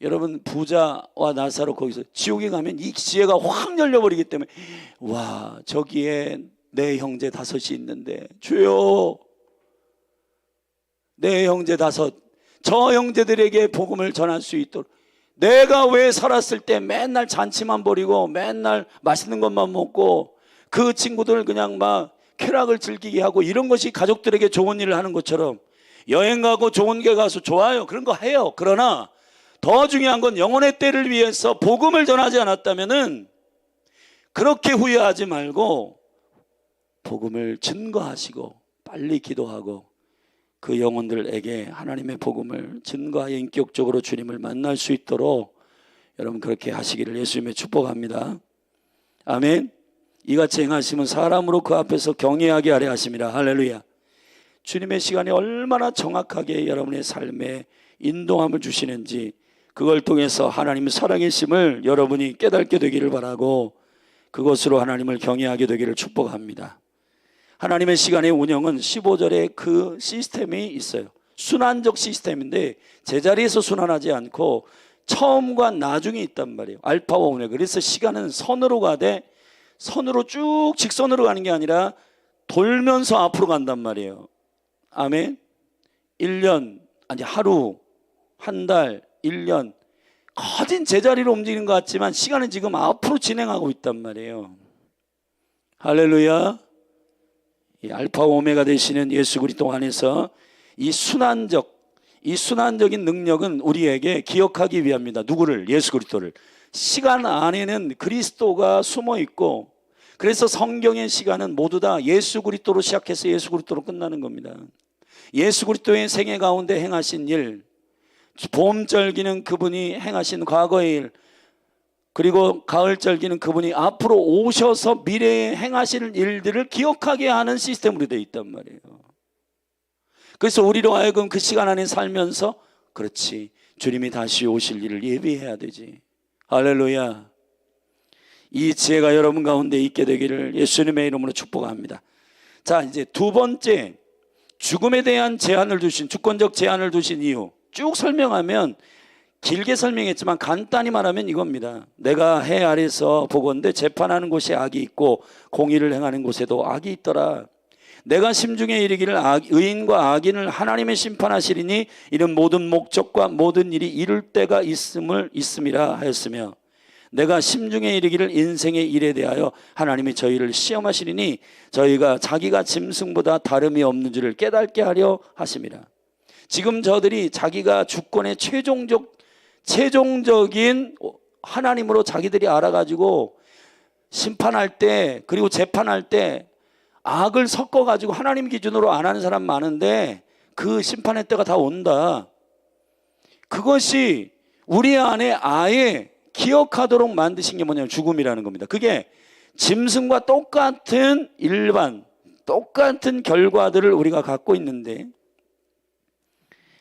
여러분, 부자와 나사로 거기서 지옥에 가면 이 지혜가 확 열려버리기 때문에 저기에 내 형제 5이 있는데 주여, 내 형제 5, 저 형제들에게 복음을 전할 수 있도록, 내가 왜 살았을 때 맨날 잔치만 벌이고 맨날 맛있는 것만 먹고 그 친구들 그냥 쾌락을 즐기게 하고 이런 것이 가족들에게 좋은 일을 하는 것처럼, 여행 가고 좋은 데 가서 좋아요, 그런 거 해요. 그러나 더 중요한 건 영혼의 때를 위해서 복음을 전하지 않았다면은 그렇게 후회하지 말고 복음을 증거하시고 빨리 기도하고 그 영혼들에게 하나님의 복음을 증거하여 인격적으로 주님을 만날 수 있도록 여러분 그렇게 하시기를 예수님의 축복합니다. 아멘. 이같이 행하시면 사람으로 그 앞에서 경외하게 하려 하심이라. 할렐루야. 주님의 시간이 얼마나 정확하게 여러분의 삶에 인도함을 주시는지 그걸 통해서 하나님의 살아계심을 여러분이 깨닫게 되기를 바라고 그것으로 하나님을 경외하게 되기를 축복합니다. 하나님의 시간의 운영은 15절에 그 시스템이 있어요. 순환적 시스템인데 제자리에서 순환하지 않고 처음과 나중에 있단 말이에요. 알파와 오메가. 그래서 시간은 선으로 가되 선으로 쭉 직선으로 가는 게 아니라 돌면서 앞으로 간단 말이에요. 아멘. 1년 아니 하루, 한 달, 1년 거진 제자리로 움직이는 것 같지만 시간은 지금 앞으로 진행하고 있단 말이에요. 할렐루야. 이 알파와 오메가 되시는 예수 그리스도 안에서 이 순환적인 능력은 우리에게 기억하기 위함입니다. 누구를? 예수 그리스도를. 시간 안에는 그리스도가 숨어 있고 그래서 성경의 시간은 모두 다 예수 그리스도로 시작해서 예수 그리스도로 끝나는 겁니다. 예수 그리스도의 생애 가운데 행하신 일, 봄절기는 그분이 행하신 과거의 일, 그리고 가을절기는 그분이 앞으로 오셔서 미래에 행하실 일들을 기억하게 하는 시스템으로 되어 있단 말이에요. 그래서 우리로 하여금 그 시간 안에 살면서 그렇지 주님이 다시 오실 일을 예비해야 되지. 할렐루야. 이 지혜가 여러분 가운데 있게 되기를 예수님의 이름으로 축복합니다. 자, 이제 두 번째, 죽음에 대한 제한을 두신, 주권적 제한을 두신 이유 쭉 설명하면 길게 설명했지만 간단히 말하면 이겁니다. 내가 해 아래서 보건대 재판하는 곳에 악이 있고 공의를 행하는 곳에도 악이 있더라. 내가 심중에 이르기를 의인과 악인을 하나님의 심판하시리니 이런 모든 목적과 모든 일이 이룰 때가 있음이라 하였으며 내가 심중에 이르기를 인생의 일에 대하여 하나님이 저희를 시험하시리니 저희가 자기가 짐승보다 다름이 없는 줄을 깨닫게 하려 하심이라. 지금 저들이 자기가 주권의 최종적인 하나님으로 자기들이 알아가지고 심판할 때 그리고 재판할 때 악을 섞어가지고 하나님 기준으로 안 하는 사람 많은데 그 심판의 때가 다 온다. 그것이 우리 안에 아예 기억하도록 만드신 게 뭐냐면 죽음이라는 겁니다. 그게 짐승과 똑같은 똑같은 결과들을 우리가 갖고 있는데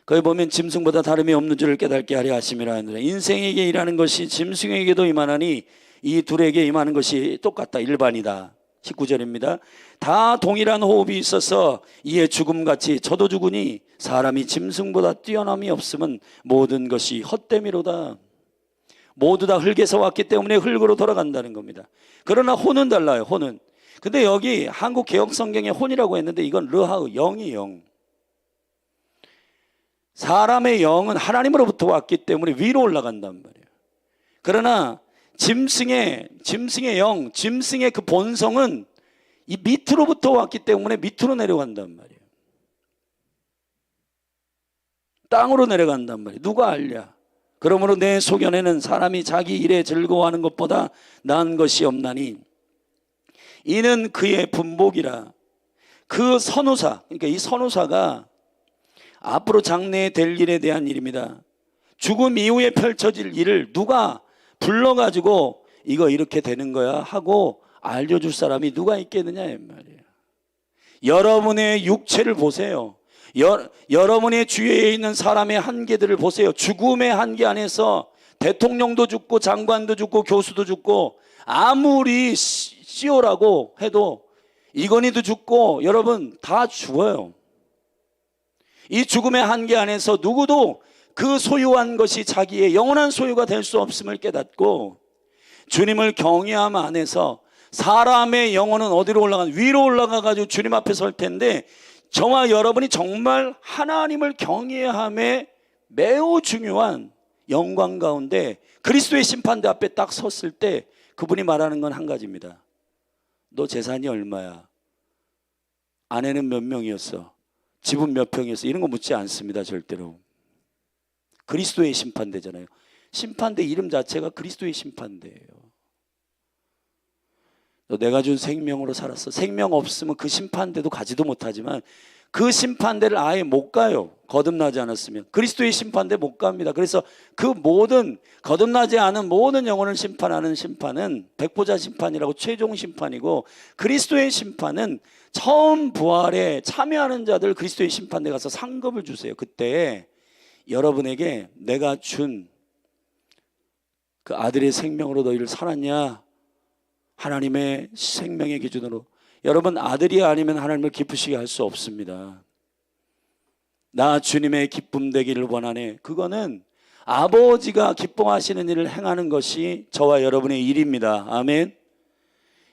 거기 보면 짐승보다 다름이 없는 줄을 깨닫게 하려 하심이라 하느라 인생에게 일하는 것이 짐승에게도 임하나니 이 둘에게 임하는 것이 똑같다. 일반이다. 19절입니다. 다 동일한 호흡이 있어서 이에 죽음같이 저도 죽으니 사람이 짐승보다 뛰어남이 없으면 모든 것이 헛되미로다. 모두 다 흙에서 왔기 때문에 흙으로 돌아간다는 겁니다. 그러나 혼은 달라요. 혼은. 근데 여기 한국 개혁 성경에 혼이라고 했는데 이건 르하우, 영이 영. 사람의 영은 하나님으로부터 왔기 때문에 위로 올라간단 말이에요. 그러나 짐승의 영, 짐승의 그 본성은 이 밑으로부터 왔기 때문에 밑으로 내려간단 말이에요. 땅으로 내려간단 말이에요. 누가 알랴? 그러므로 내 소견에는 사람이 자기 일에 즐거워하는 것보다 나은 것이 없나니 이는 그의 분복이라. 그 선후사, 그러니까 이 선후사가 앞으로 장래에 될 일에 대한 일입니다. 죽음 이후에 펼쳐질 일을 누가 불러가지고 이거 이렇게 되는 거야 하고 알려줄 사람이 누가 있겠느냐 이 말이에요. 여러분의 육체를 보세요. 여러분의 주위에 있는 사람의 한계들을 보세요. 죽음의 한계 안에서 대통령도 죽고 장관도 죽고 교수도 죽고 아무리 CEO라고 해도 이건희도 죽고 여러분 다 죽어요. 이 죽음의 한계 안에서 누구도 그 소유한 것이 자기의 영원한 소유가 될 수 없음을 깨닫고 주님을 경외함 안에서 사람의 영혼은 어디로 위로 올라가가지고 주님 앞에 설 텐데 저와 여러분이 정말 하나님을 경외함에 매우 중요한 영광 가운데 그리스도의 심판대 앞에 딱 섰을 때 그분이 말하는 건 한 가지입니다. 너 재산이 얼마야? 아내는 몇 명이었어? 집은 몇 평이었어? 이런 거 묻지 않습니다. 절대로. 그리스도의 심판대잖아요. 심판대 이름 자체가 그리스도의 심판대예요. 너 내가 준 생명으로 살았어. 생명 없으면 그 심판대도 가지도 못하지만 그 심판대를 아예 못 가요. 거듭나지 않았으면. 그리스도의 심판대 못 갑니다. 그래서 그 모든 거듭나지 않은 모든 영혼을 심판하는 심판은 백보자 심판이라고 최종 심판이고, 그리스도의 심판은 처음 부활에 참여하는 자들 그리스도의 심판대 가서 상급을 주세요. 그때 여러분에게 내가 준 그 아들의 생명으로 너희를 살았냐, 하나님의 생명의 기준으로. 여러분, 아들이 아니면 하나님을 기쁘시게 할 수 없습니다. 나 주님의 기쁨 되기를 원하네. 그거는 아버지가 기뻐하시는 일을 행하는 것이 저와 여러분의 일입니다. 아멘.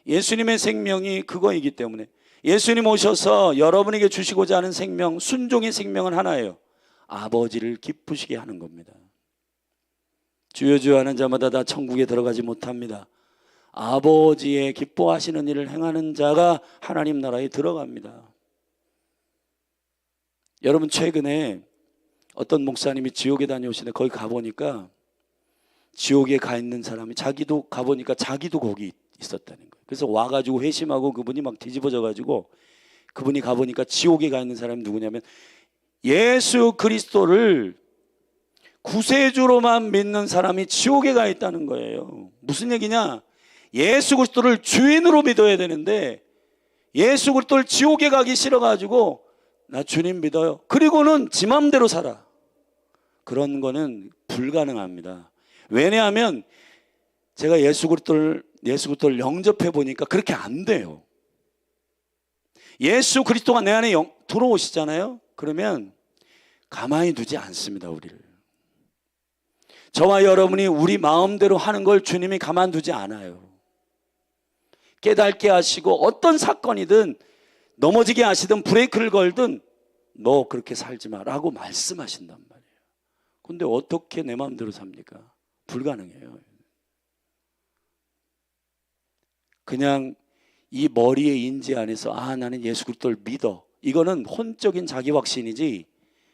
예수님의 생명이 그거이기 때문에, 예수님 오셔서 여러분에게 주시고자 하는 생명, 순종의 생명은 하나예요. 아버지를 기쁘시게 하는 겁니다. 주여 주여 하는 자마다 다 천국에 들어가지 못합니다. 아버지의 기뻐하시는 일을 행하는 자가 하나님 나라에 들어갑니다. 여러분, 최근에 어떤 목사님이 지옥에 다녀오시는데 거기 가보니까 지옥에 가 있는 사람이, 자기도 가보니까 자기도 거기 있었다는 거예요. 그래서 와가지고 회심하고 그분이 막 뒤집어져가지고, 그분이 가보니까 지옥에 가 있는 사람이 누구냐면 예수 그리스도를 구세주로만 믿는 사람이 지옥에 가 있다는 거예요. 무슨 얘기냐? 예수 그리스도를 주인으로 믿어야 되는데 예수 그리스도를 지옥에 가기 싫어가지고 나 주님 믿어요, 그리고는 지 맘대로 살아. 그런 거는 불가능합니다. 왜냐하면 제가 예수 그리스도를 영접해 보니까 그렇게 안 돼요. 예수 그리스도가 내 안에 들어오시잖아요. 그러면 가만히 두지 않습니다. 우리를, 저와 여러분이 우리 마음대로 하는 걸 주님이 가만두지 않아요. 깨닫게 하시고 어떤 사건이든 넘어지게 하시든 브레이크를 걸든 너 그렇게 살지 마라고 말씀하신단 말이에요. 근데 어떻게 내 마음대로 삽니까? 불가능해요. 그냥 이 머리의 인지 안에서 나는 예수 그리스도를 믿어, 이거는 혼적인 자기 확신이지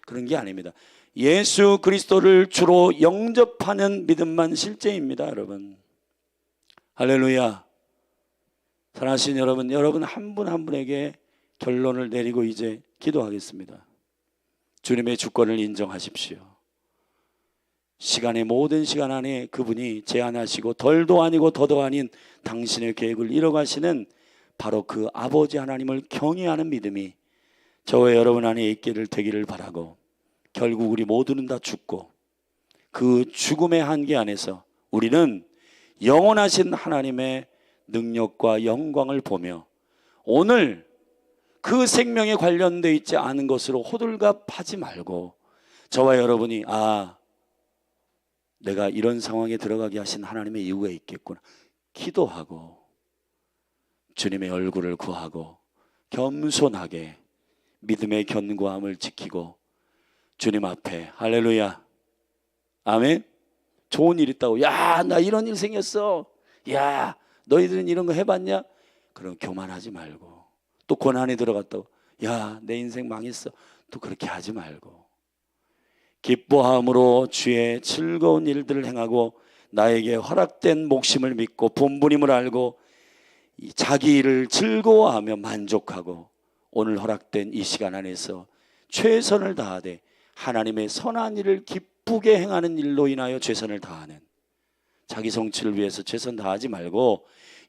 그런 게 아닙니다. 예수 그리스도를 주로 영접하는 믿음만 실제입니다. 여러분, 할렐루야. 사랑하신 여러분, 여러분 한 분 한 분에게 결론을 내리고 이제 기도하겠습니다. 주님의 주권을 인정하십시오. 시간의 모든 시간 안에 그분이 제안하시고 덜도 아니고 더도 아닌 당신의 계획을 이뤄가시는 바로 그 아버지 하나님을 경외하는 믿음이 저와 여러분 안에 있기를 되기를 바라고, 결국 우리 모두는 다 죽고 그 죽음의 한계 안에서 우리는 영원하신 하나님의 능력과 영광을 보며 오늘 그 생명에 관련되어 있지 않은 것으로 호들갑하지 말고, 저와 여러분이 내가 이런 상황에 들어가게 하신 하나님의 이유가 있겠구나 기도하고 주님의 얼굴을 구하고 겸손하게 믿음의 견고함을 지키고 주님 앞에, 할렐루야, 아멘. 좋은 일 있다고, 야, 나 이런 일 생겼어, 야, 너희들은 이런 거 해봤냐? 그럼 교만하지 말고, 또 고난에 들어갔다고, 야, 내 인생 망했어, 또 그렇게 하지 말고 기뻐함으로 주의 즐거운 일들을 행하고 나에게 허락된 목심을 믿고 본분임을 알고 자기 일을 즐거워하며 만족하고 오늘 허락된 이 시간 안에서 최선을 다하되 하나님의 선한 일을 기쁘게 행하는 일로 인하여 최선을 다하는, 자기 성취를 위해서 최선 다하지 말고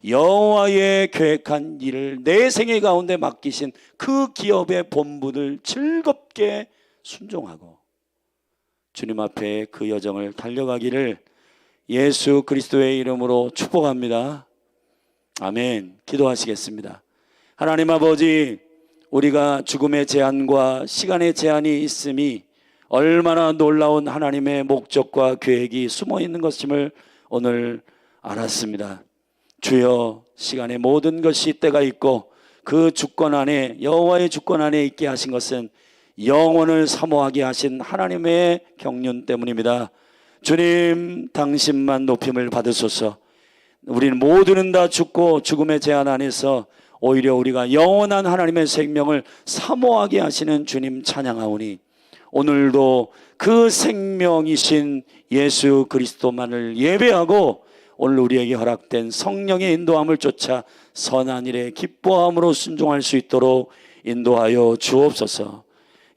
여호와의 계획한 일을 내 생애 가운데 맡기신 그 기업의 본분을 즐겁게 순종하고 주님 앞에 그 여정을 달려가기를 예수 그리스도의 이름으로 축복합니다. 아멘. 기도하시겠습니다. 하나님 아버지, 우리가 죽음의 제한과 시간의 제한이 있음이 얼마나 놀라운 하나님의 목적과 계획이 숨어 있는 것임을 오늘 알았습니다. 주여, 시간의 모든 것이 때가 있고 그 주권 안에, 여호와의 주권 안에 있게 하신 것은 영혼을 사모하게 하신 하나님의 경륜 때문입니다. 주님, 당신만 높임을 받으소서. 우리는 모두는 다 죽고 죽음의 제한 안에서 오히려 우리가 영원한 하나님의 생명을 사모하게 하시는 주님 찬양하오니 오늘도 그 생명이신 예수 그리스도만을 예배하고 오늘 우리에게 허락된 성령의 인도함을 쫓아 선한 일에 기뻐함으로 순종할 수 있도록 인도하여 주옵소서.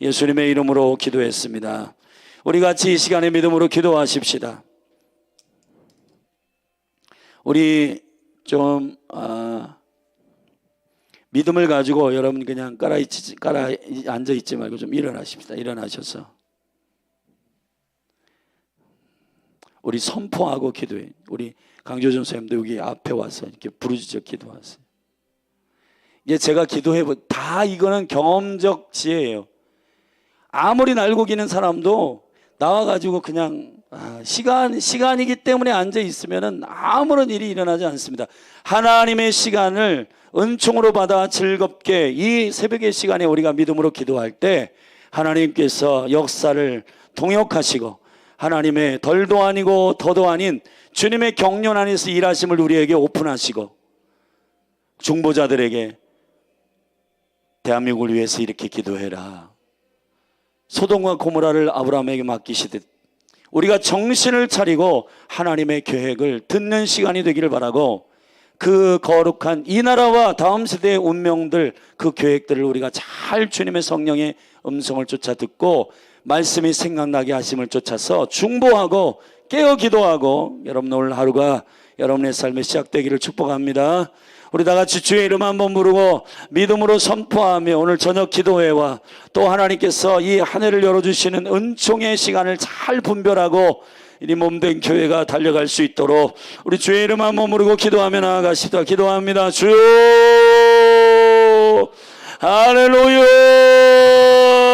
예수님의 이름으로 기도했습니다. 우리 같이 이 시간에 믿음으로 기도하십시다. 우리 좀 믿음을 가지고 여러분 그냥 앉아 있지 말고 좀 일어나십시다. 일어나셔서 우리 선포하고 기도해. 우리 강조준 선생님도 여기 앞에 와서 이렇게 부르짖어 기도하세요. 이게 제가 다 이거는 경험적 지혜예요. 아무리 날고 기는 사람도 나와가지고 그냥 시간이기 때문에 앉아 있으면은 아무런 일이 일어나지 않습니다. 하나님의 시간을 은총으로 받아 즐겁게 이 새벽의 시간에 우리가 믿음으로 기도할 때 하나님께서 역사를 동역하시고 하나님의 덜도 아니고 더도 아닌 주님의 경륜 안에서 일하심을 우리에게 오픈하시고 중보자들에게 대한민국을 위해서 이렇게 기도해라. 소돔과 고모라를 아브라함에게 맡기시듯 우리가 정신을 차리고 하나님의 계획을 듣는 시간이 되기를 바라고 그 거룩한 이 나라와 다음 세대의 운명들 그 계획들을 우리가 잘 주님의 성령의 음성을 쫓아 듣고 말씀이 생각나게 하심을 쫓아서 중보하고 깨어 기도하고 여러분 오늘 하루가 여러분의 삶에 시작되기를 축복합니다. 우리 다 같이 주의 이름 한번 부르고 믿음으로 선포하며 오늘 저녁 기도회와 또 하나님께서 이 한 해를 열어주시는 은총의 시간을 잘 분별하고 이 몸된 교회가 달려갈 수 있도록 우리 주의 이름 한번 부르고 기도하며 나아가십시다. 기도합니다. 주여 할렐루야.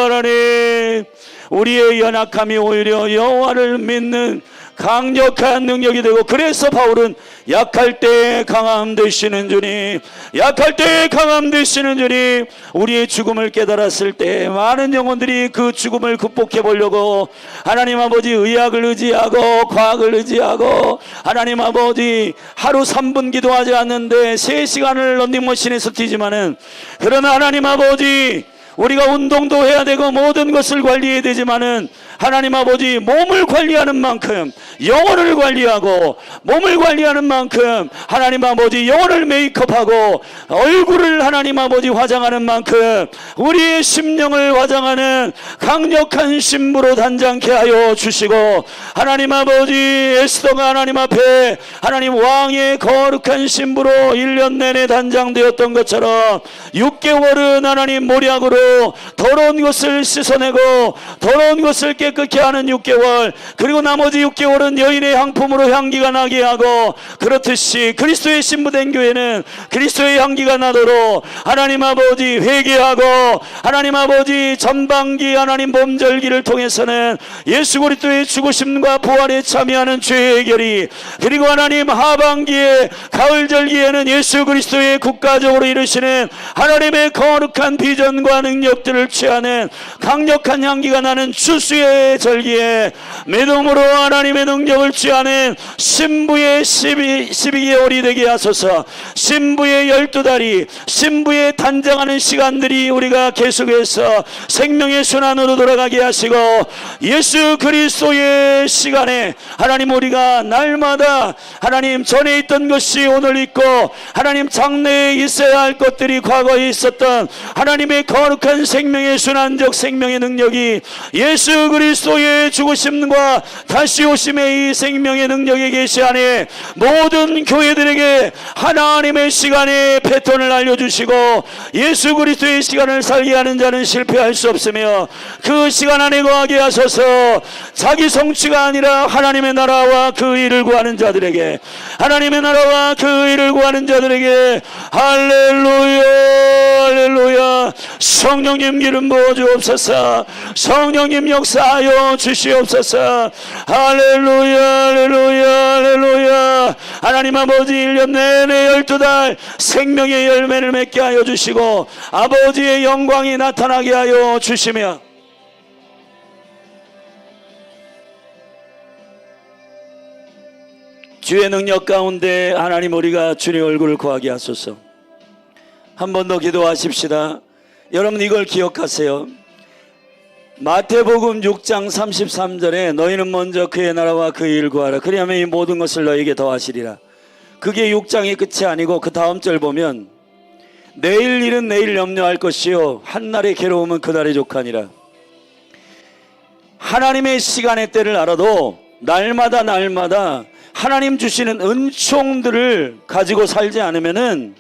하나님 우리의 연약함이 오히려 여호와를 믿는 강력한 능력이 되고 그래서 바울은 약할 때 강함 되시는 주님, 약할 때 강함 되시는 주님, 우리의 죽음을 깨달았을 때 많은 영혼들이 그 죽음을 극복해 보려고 하나님 아버지 의학을 의지하고 과학을 의지하고 하나님 아버지 하루 3분 기도하지 않는데 3시간을 런닝머신에서 뛰지만은 그러나 하나님 아버지 우리가 운동도 해야 되고 모든 것을 관리해야 되지만은 하나님 아버지 몸을 관리하는 만큼 영혼을 관리하고 몸을 관리하는 만큼 하나님 아버지 영혼을 메이크업하고 얼굴을 하나님 아버지 화장하는 만큼 우리의 심령을 화장하는 강력한 신부로 단장케 하여 주시고 하나님 아버지 에스더가 하나님 앞에 하나님 왕의 거룩한 신부로 1년 내내 단장되었던 것처럼 6개월은 하나님 모략으로 더러운 것을 씻어내고 더러운 것을 깨끗게 하는 6개월 그리고 나머지 6개월은 여인의 향품으로 향기가 나게 하고 그렇듯이 그리스도의 신부된 교회는 그리스도의 향기가 나도록 하나님 아버지 회개하고 하나님 아버지 전반기 하나님 봄절기를 통해서는 예수 그리스도의 죽으심과 부활에 참여하는 죄의 결의 그리고 하나님 하반기에 가을절기에는 예수 그리스도의 국가적으로 이루시는 하나님의 거룩한 비전과 능력들을 취하는 강력한 향기가 나는 추수의 절기에 믿음으로 하나님의 능력을 취하는 신부의 12개월이 되게 하소서. 신부의 12달이 신부의 단장하는 시간들이 우리가 계속해서 생명의 순환으로 돌아가게 하시고 예수 그리스도의 시간에 하나님 우리가 날마다 하나님 전에 있던 것이 오늘 있고 하나님 장래에 있어야 할 것들이 과거에 있었던 하나님의 거룩한 생명의 순환적 생명의 능력이 예수 그리스도의 죽으심과 다시 오심의 이 생명의 능력에 계시하니 모든 교회들에게 하나님의 시간의 패턴을 알려주시고 예수 그리스도의 시간을 살게 하는 자는 실패할 수 없으며 그 시간 안에 거하게 하소서. 자기 성취가 아니라 하나님의 나라와 그 일을 구하는 자들에게 하나님의 나라와 그 일을 구하는 자들에게 할렐루야 할렐루야. 성령님 기름 부어 주옵소서. 성령님 역사하여 주시옵소서. 할렐루야 할렐루야 할렐루야. 하나님 아버지 1년 내내 12달 생명의 열매를 맺게 하여 주시고 아버지의 영광이 나타나게 하여 주시며 주의 능력 가운데 하나님 우리가 주의 얼굴을 구하게 하소서. 한 번 더 기도하십시다. 여러분 이걸 기억하세요. 마태복음 6장 33절에 너희는 먼저 그의 나라와 그의 일 구하라. 그리하면 이 모든 것을 너희에게 더하시리라. 그게 6장의 끝이 아니고 그 다음 절 보면 내일 일은 내일 염려할 것이요 한날의 괴로움은 그날의 족하니라. 하나님의 시간의 때를 알아도 날마다 하나님 주시는 은총들을 가지고 살지 않으면은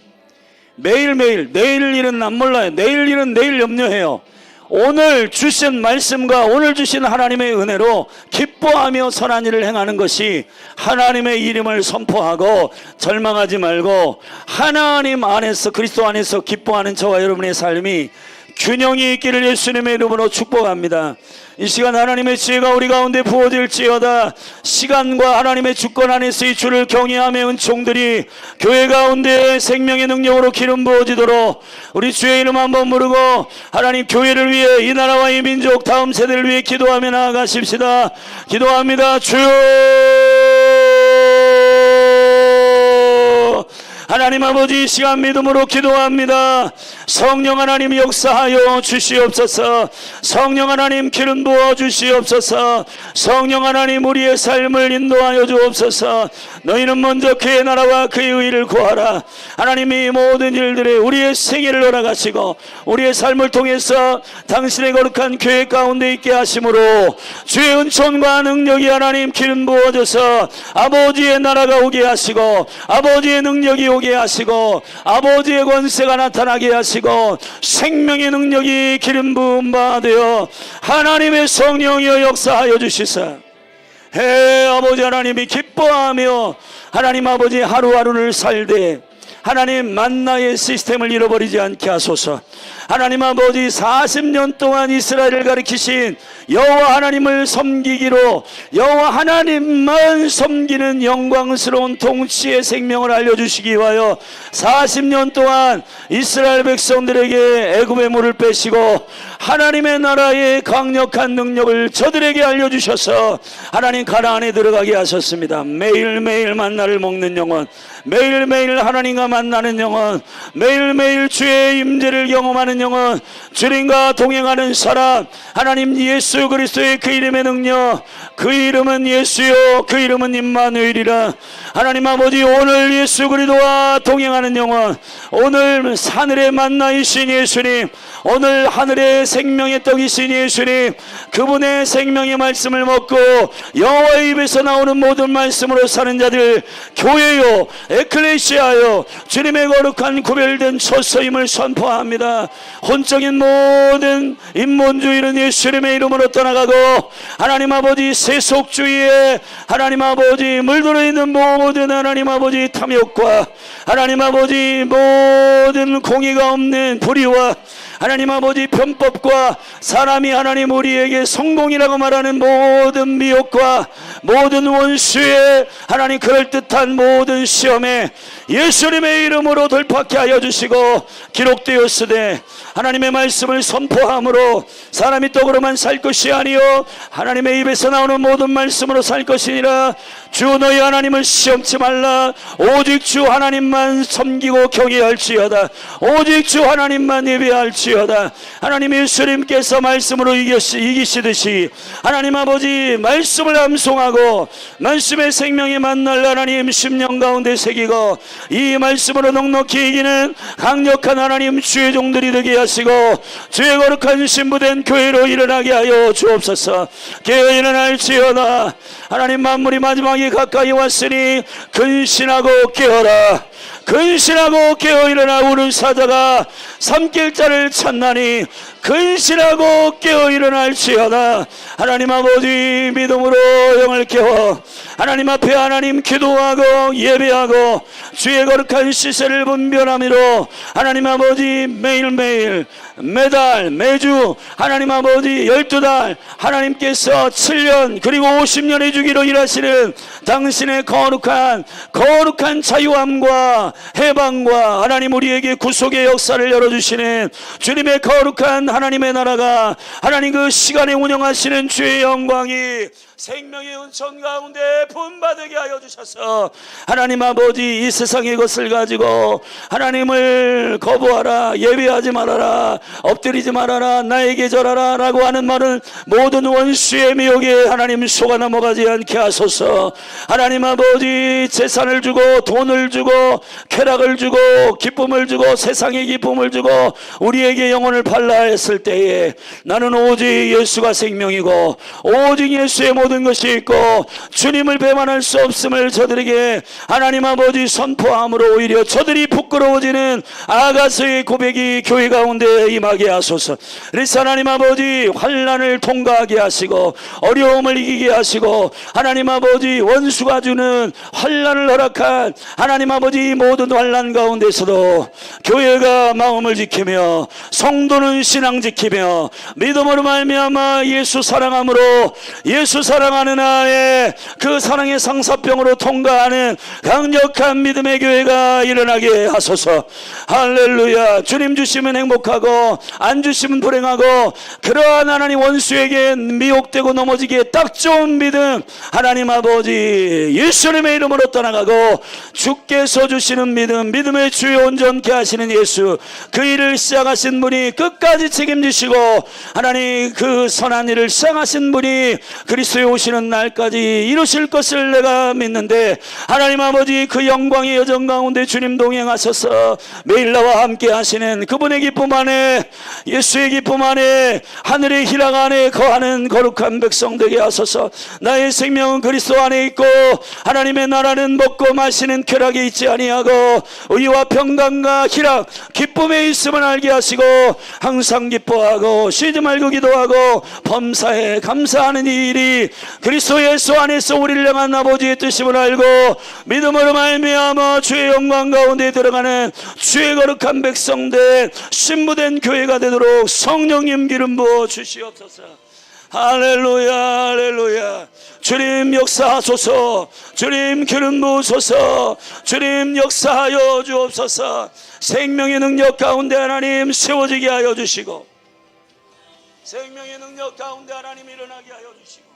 매일매일 내일 일은 난 몰라요, 내일 일은 내일 염려해요. 오늘 주신 말씀과 오늘 주신 하나님의 은혜로 기뻐하며 선한 일을 행하는 것이 하나님의 이름을 선포하고 절망하지 말고 하나님 안에서, 그리스도 안에서 기뻐하는 저와 여러분의 삶이 균형이 있기를 예수님의 이름으로 축복합니다. 이 시간 하나님의 지혜가 우리 가운데 부어질지어다. 시간과 하나님의 주권 안에서 이 주를 경외하며 은총들이 교회 가운데 생명의 능력으로 기름 부어지도록 우리 주의 이름 한번 부르고 하나님 교회를 위해 이 나라와 이 민족 다음 세대를 위해 기도하며 나아가십시다. 기도합니다. 주여, 하나님 아버지, 이 시간 믿음으로 기도합니다. 성령 하나님 역사하여 주시옵소서. 성령 하나님 기름 부어 주시옵소서. 성령 하나님 우리의 삶을 인도하여 주옵소서. 너희는 먼저 그의 나라와 그의 의를 구하라. 하나님이 모든 일들에 우리의 생애를 허락하시고 우리의 삶을 통해서 당신의 거룩한 교회 가운데 있게 하심으로 주의 은총과 능력이 하나님 기름 부어져서 아버지의 나라가 오게 하시고 아버지의 능력이 오게 하시고 아버지의 권세가 나타나게 하시고 생명의 능력이 기름 부음 받으여 하나님의 성령이여 역사하여 주시사 아버지 하나님이 기뻐하며 하나님 아버지 하루하루를 살되 하나님 만나의 시스템을 잃어버리지 않게 하소서. 하나님 아버지 40년 동안 이스라엘을 가리키신 여호와 하나님을 섬기기로 여호와 하나님만 섬기는 영광스러운 통치의 생명을 알려주시기 위하여 40년 동안 이스라엘 백성들에게 애굽의 물을 빼시고 하나님의 나라의 강력한 능력을 저들에게 알려주셔서 하나님 가나안에 들어가게 하셨습니다. 매일매일 만나를 먹는 영혼, 매일매일 하나님과 만나는 영혼, 매일매일 주의 임재를 경험하는 영혼, 주님과 동행하는 사람, 하나님 예수 그리스도의 그 이름의 능력, 그 이름은 예수요 그 이름은 임마누엘이라. 하나님 아버지, 오늘 예수 그리스도와 동행하는 영혼, 오늘 하늘의 만나이신 예수님, 오늘 하늘의 생명의 떡이신 예수님, 그분의 생명의 말씀을 먹고 여호와의 입에서 나오는 모든 말씀으로 사는 자들, 교회요 에클레시아요 주님의 거룩한 구별된 처소임을 선포합니다. 혼적인 모든 인본주의는 예수님의 이름으로 떠나가고 하나님 아버지 세속주의에 하나님 아버지 물들어 있는 모든 하나님 아버지 탐욕과 하나님 아버지 모든 공의가 없는 불의와 하나님 아버지 편법과 사람이 하나님 우리에게 성공이라고 말하는 모든 미혹과 모든 원수의 하나님 그럴듯한 모든 시험에 예수님의 이름으로 돌파케 하여 주시고 기록되었으되 하나님의 말씀을 선포함으로 사람이 떡으로만 살 것이 아니요 하나님의 입에서 나오는 모든 말씀으로 살 것이니라. 주 너희 하나님을 시험치 말라. 오직 주 하나님만 섬기고 경외할지어다. 오직 주 하나님만 예배할지어다. 하나님 예수님께서 말씀으로 이기시듯이 하나님 아버지 말씀을 암송하고 말씀의 생명이 만날 하나님 심령 가운데 새기고 이 말씀으로 넉넉히 이기는 강력한 하나님 주의 종들이 되게 하시고 주의 거룩한 신부된 교회로 일어나게 하여 주옵소서. 깨어 일어날지어다. 하나님 만물이 마지막이 가까이 왔으니 근신하고 깨어라. 근신하고 깨어 일어나 우는 사자가 삼킬 자를 찾나니 근신하고 깨어 일어날지어다. 하나님 아버지 믿음으로 영을 깨워 하나님 앞에 하나님 기도하고 예배하고 주의 거룩한 시세를 분별함으로 하나님 아버지 매일매일 매달 매주 하나님 아버지 12달 하나님께서 7년 그리고 50년의 주기로 일하시는 당신의 거룩한 자유함과 해방과 하나님 우리에게 구속의 역사를 열어주시는 주님의 거룩한 하나님의 나라가 하나님 그 시간에 운영하시는 주의 영광이 생명의 은총 가운데 분받게 하여 주셔서 하나님 아버지 이 세상의 것을 가지고 하나님을 거부하라 예배하지 말아라 엎드리지 말아라, 나에게 절하라 라고 하는 말은 모든 원수의 미혹에 하나님 속아 넘어가지 않게 하소서. 하나님 아버지, 재산을 주고 돈을 주고 쾌락을 주고 기쁨을 주고 세상의 기쁨을 주고 우리에게 영혼을 팔라 했을 때에 나는 오직 예수가 생명이고 오직 예수의 모든 것이 있고 주님을 배반할 수 없음을 저들에게 하나님 아버지 선포함으로 오히려 저들이 부끄러워지는 아가서의 고백이 교회 가운데 임하게 하소서. 그래서 하나님 아버지, 환난을 통과하게 하시고 어려움을 이기게 하시고 하나님 아버지, 원수가 주는 환난을 허락한 하나님 아버지 모든 환난 가운데서도 교회가 마음을 지키며 성도는 신앙 지키며 믿음으로 말미암아 예수 사랑함으로 예수 사랑하는 아의 그 사랑의 상사병으로 통과하는 강력한 믿음의 교회가 일어나게 하소서. 할렐루야. 주님 주시면 행복하고 안 주시면 불행하고 그러한 하나님 원수에게 미혹되고 넘어지기에 딱 좋은 믿음 하나님 아버지 예수님의 이름으로 떠나가고 주께서 주시는 믿음, 믿음의 주요 온전케 하시는 예수, 그 일을 시작하신 분이 끝까지 책임지시고 하나님 그 선한 일을 시작하신 분이 그리스도에 오시는 날까지 이루실 것을 내가 믿는데 하나님 아버지, 그 영광의 여정 가운데 주님 동행하셔서 매일 나와 함께 하시는 그분의 기쁨 안에, 예수의 기쁨 안에, 하늘의 희락 안에 거하는 거룩한 백성 되게 하소서. 나의 생명은 그리스도 안에 있고 하나님의 나라는 먹고 마시는 쾌락이 있지 아니하고 의와 평강과 희락 기쁨에 있음을 알게 하시고 항상 기뻐하고 쉬지 말고 기도하고 범사에 감사하는 이 일이 그리스도 예수 안에서 우리를 향한 아버지의 뜻임을 알고 믿음으로 말미암아 주의 영광 가운데 들어가는 주의 거룩한 백성된 신부된 교회가 되도록 성령님 기름 부어 주시옵소서. 할렐루야, 할렐루야. 주님 역사하소서. 주님 기름 부으소서. 주님 역사하여 주옵소서. 생명의 능력 가운데 하나님 세워지게 하여 주시고 생명의 능력 가운데 하나님 일어나게 하여 주시고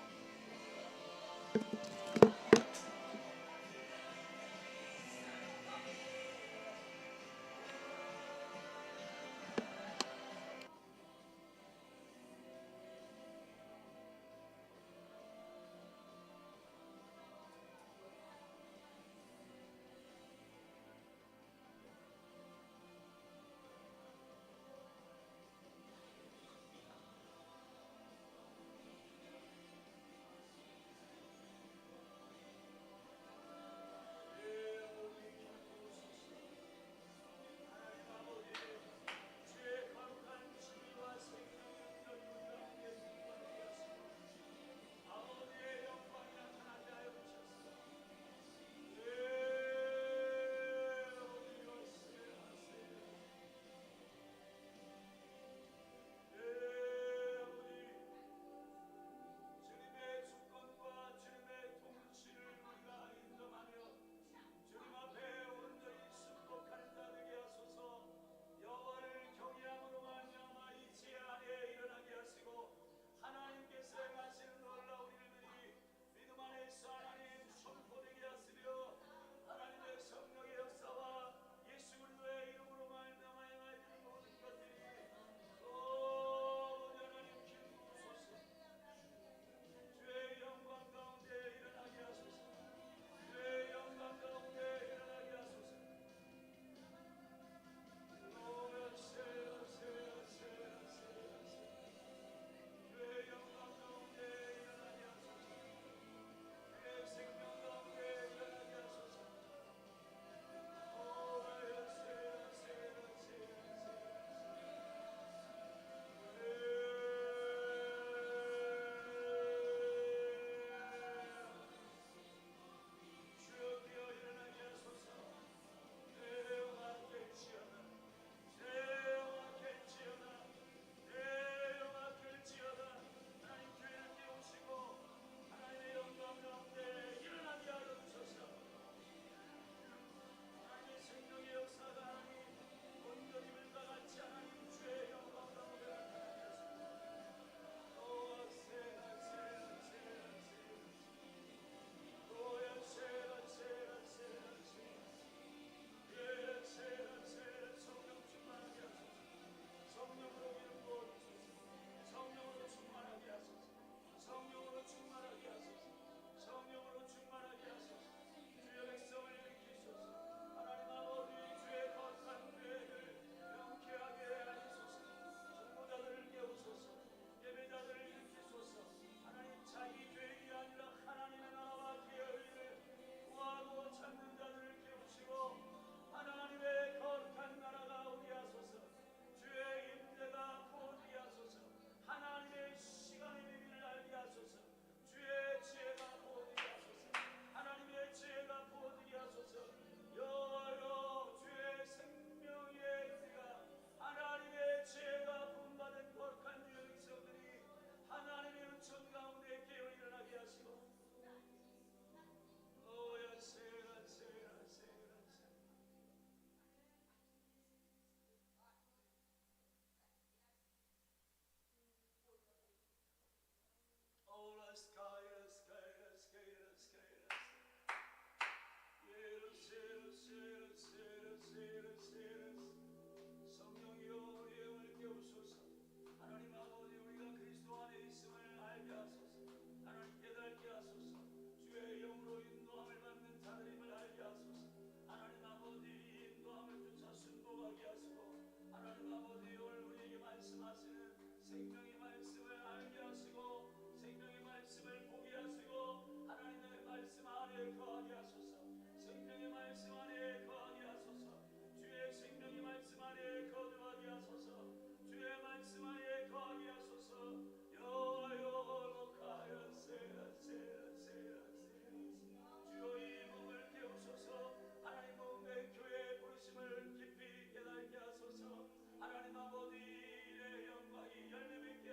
성령이여 우리의 영을 깨우소서. 하나님 아버지 우리가 그리스도 안에 있음을 알게 하소서. 하나님 깨닫게 하소서. 주의 영으로 인도함을 받는 자들임을 알게 하소서. 하나님 아버지 이 인도함을 쫓아 순복하게 하시고 하나님 아버지 오늘 우리에게 말씀하시는 생명의 말씀을 알게 하시고 생명의 말씀을 보게 하시고 하나님의 말씀 안에 거하게 하소서. 생명의 말씀 안에 거하게 하소서. 주의 생명의 말씀 안에 거주하게 하소서. 주의 말씀 안에 거하게 하소서. 여호와여 목하여 세라 세라 세라 세라. 주여 이 몸을 깨우소서. 하나님 몸의 교회의 부르심을 깊이 깨닫게 하소서. 하나님 아버지 의 영광이 열매 맺게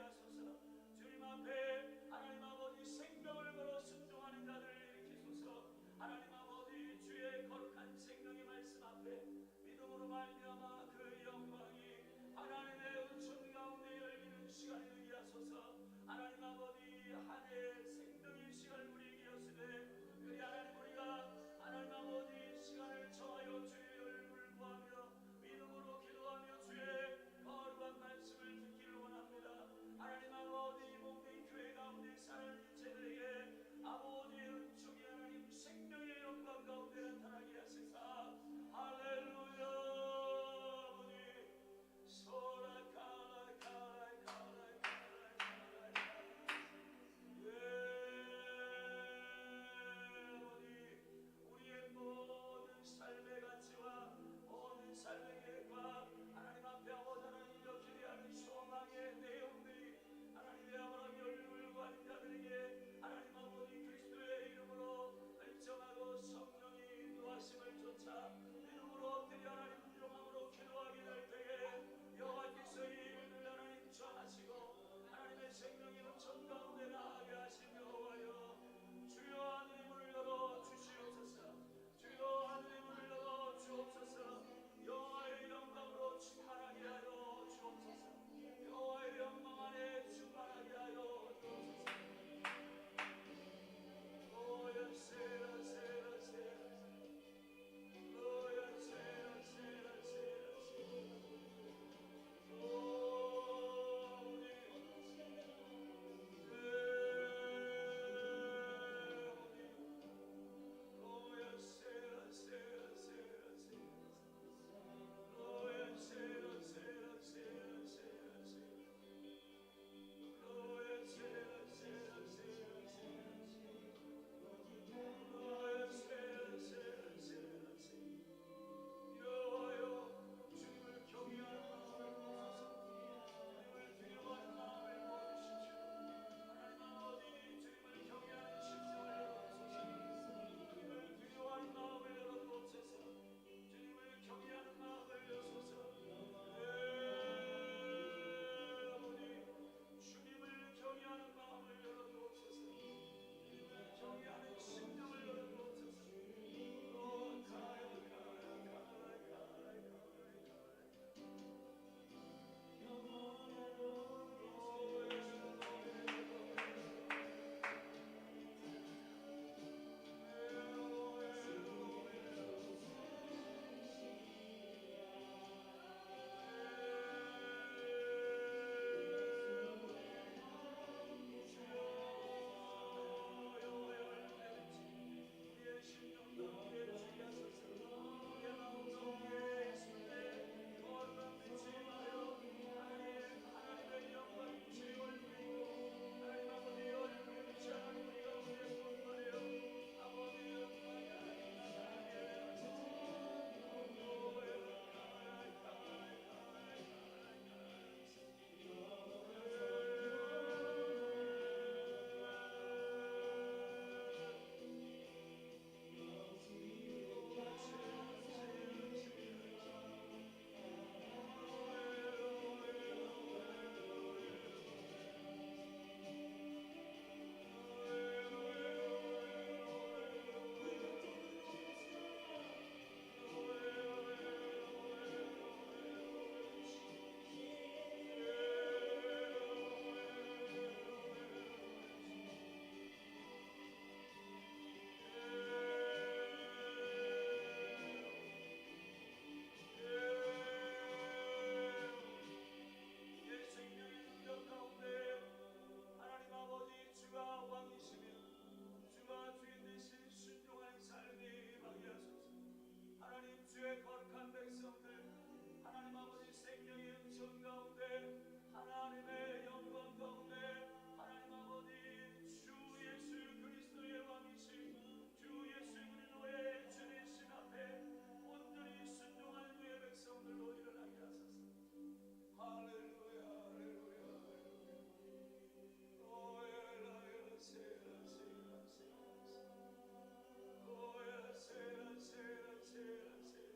주의 거룩한 백성들 하나님 아버지 생명의 은총 가운데 하나님의 영광 가운데 하나님 아버지 주 예수 그리스도의 왕이신 주 예수 그리스도의 주님신 앞에 온전히 순종하는 주의 백성들로 일어나게 하소서. 할렐루야 할렐루야 오엘라엘 세라 세라 세라 오엘라 세라 세라 세라 세라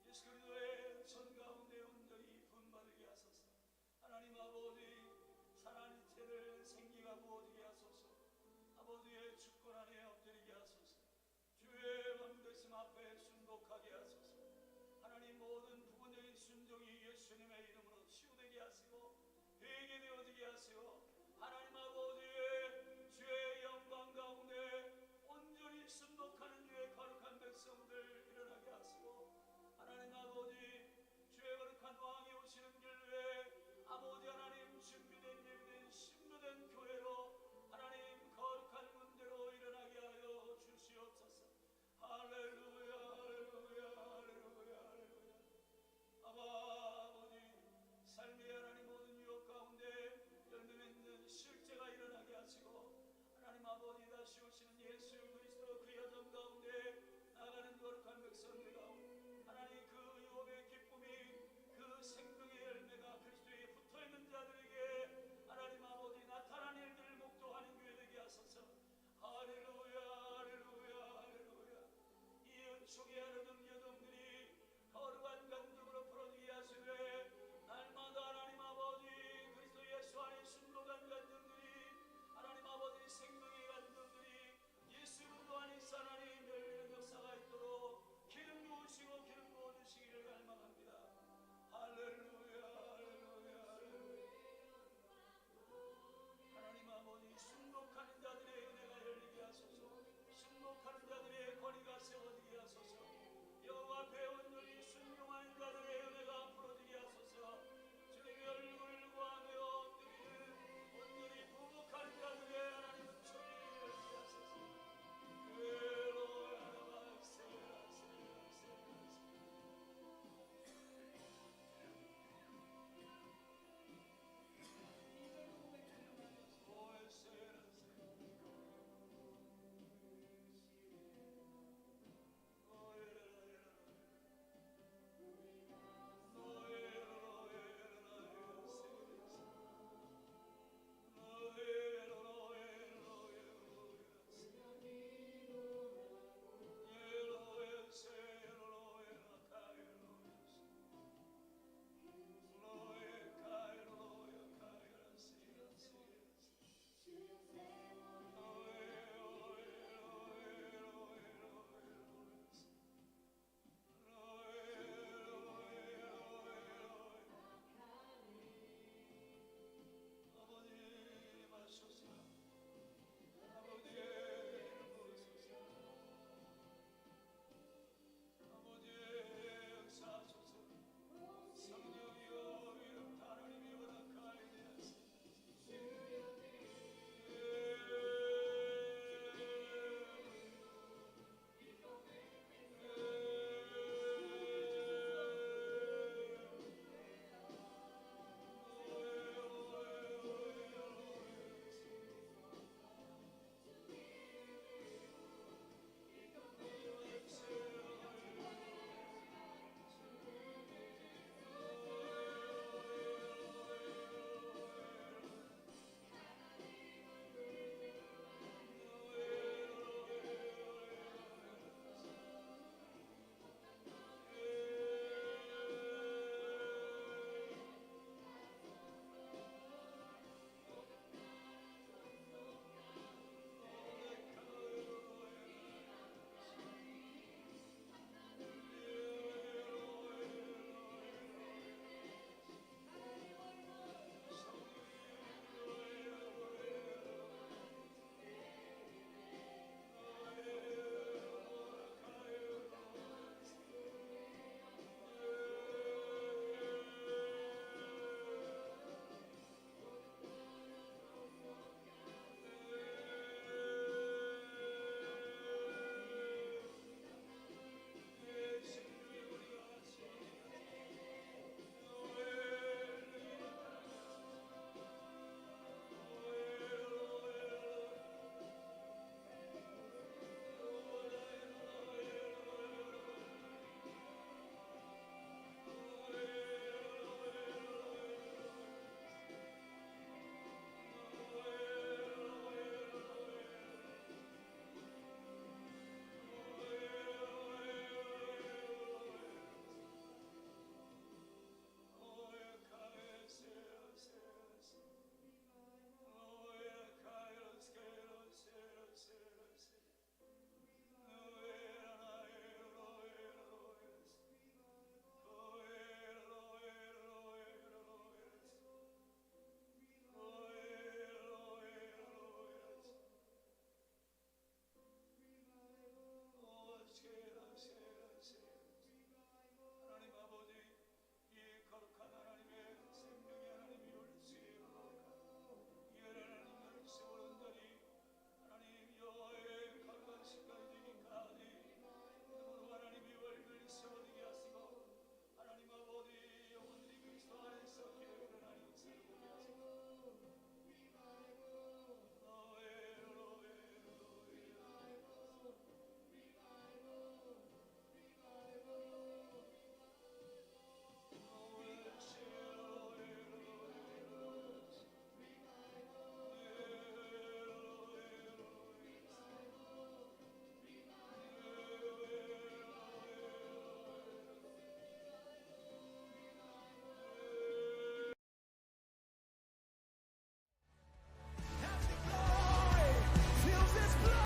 예수 그리스도의 전 가운데 온전히 분받게 하소서. 하나님 아버지 살아있는 생기가 부어지게 하소서. 아버지의 주권 안에 엎드리게 하소서. 주의 왕되심 앞에 순복하게 하소서. 하나님 모든 부분적인 순종이 예수님의 이름으로 치유되게 하시고 회개되어지게 하시고 하나님 아버지의 주의 영광 가운데 온전히 순복하는 주의 거룩한 백성들 일어나게 하시고 하나님 아버지 주의 거룩한 왕이 오시는 길 위에 아버지 하나님 준비된 예비된 신부된 교회로 하나님 거룩한 문대로 일어나게 하여 주시옵소서. 할렐루야 할렐루야 할렐루야 할렐루야. 아버지 삶의 하나님 모든 유혹 가운데 열매 맺는 실제가 일어나게 하시고 하나님 아버지 다시 오시는 예수 그리스도 그 여정 가운데 나가는 거룩한 백성들 가운데 하나님 그 유업의 기쁨이 그 생명의 열매가 그리스도에 붙어있는 자들에게 하나님 아버지 나타나는 일들을 목도하는 교회 되게 하소서. 할렐루야 할렐루야 할렐루야. 이 은총의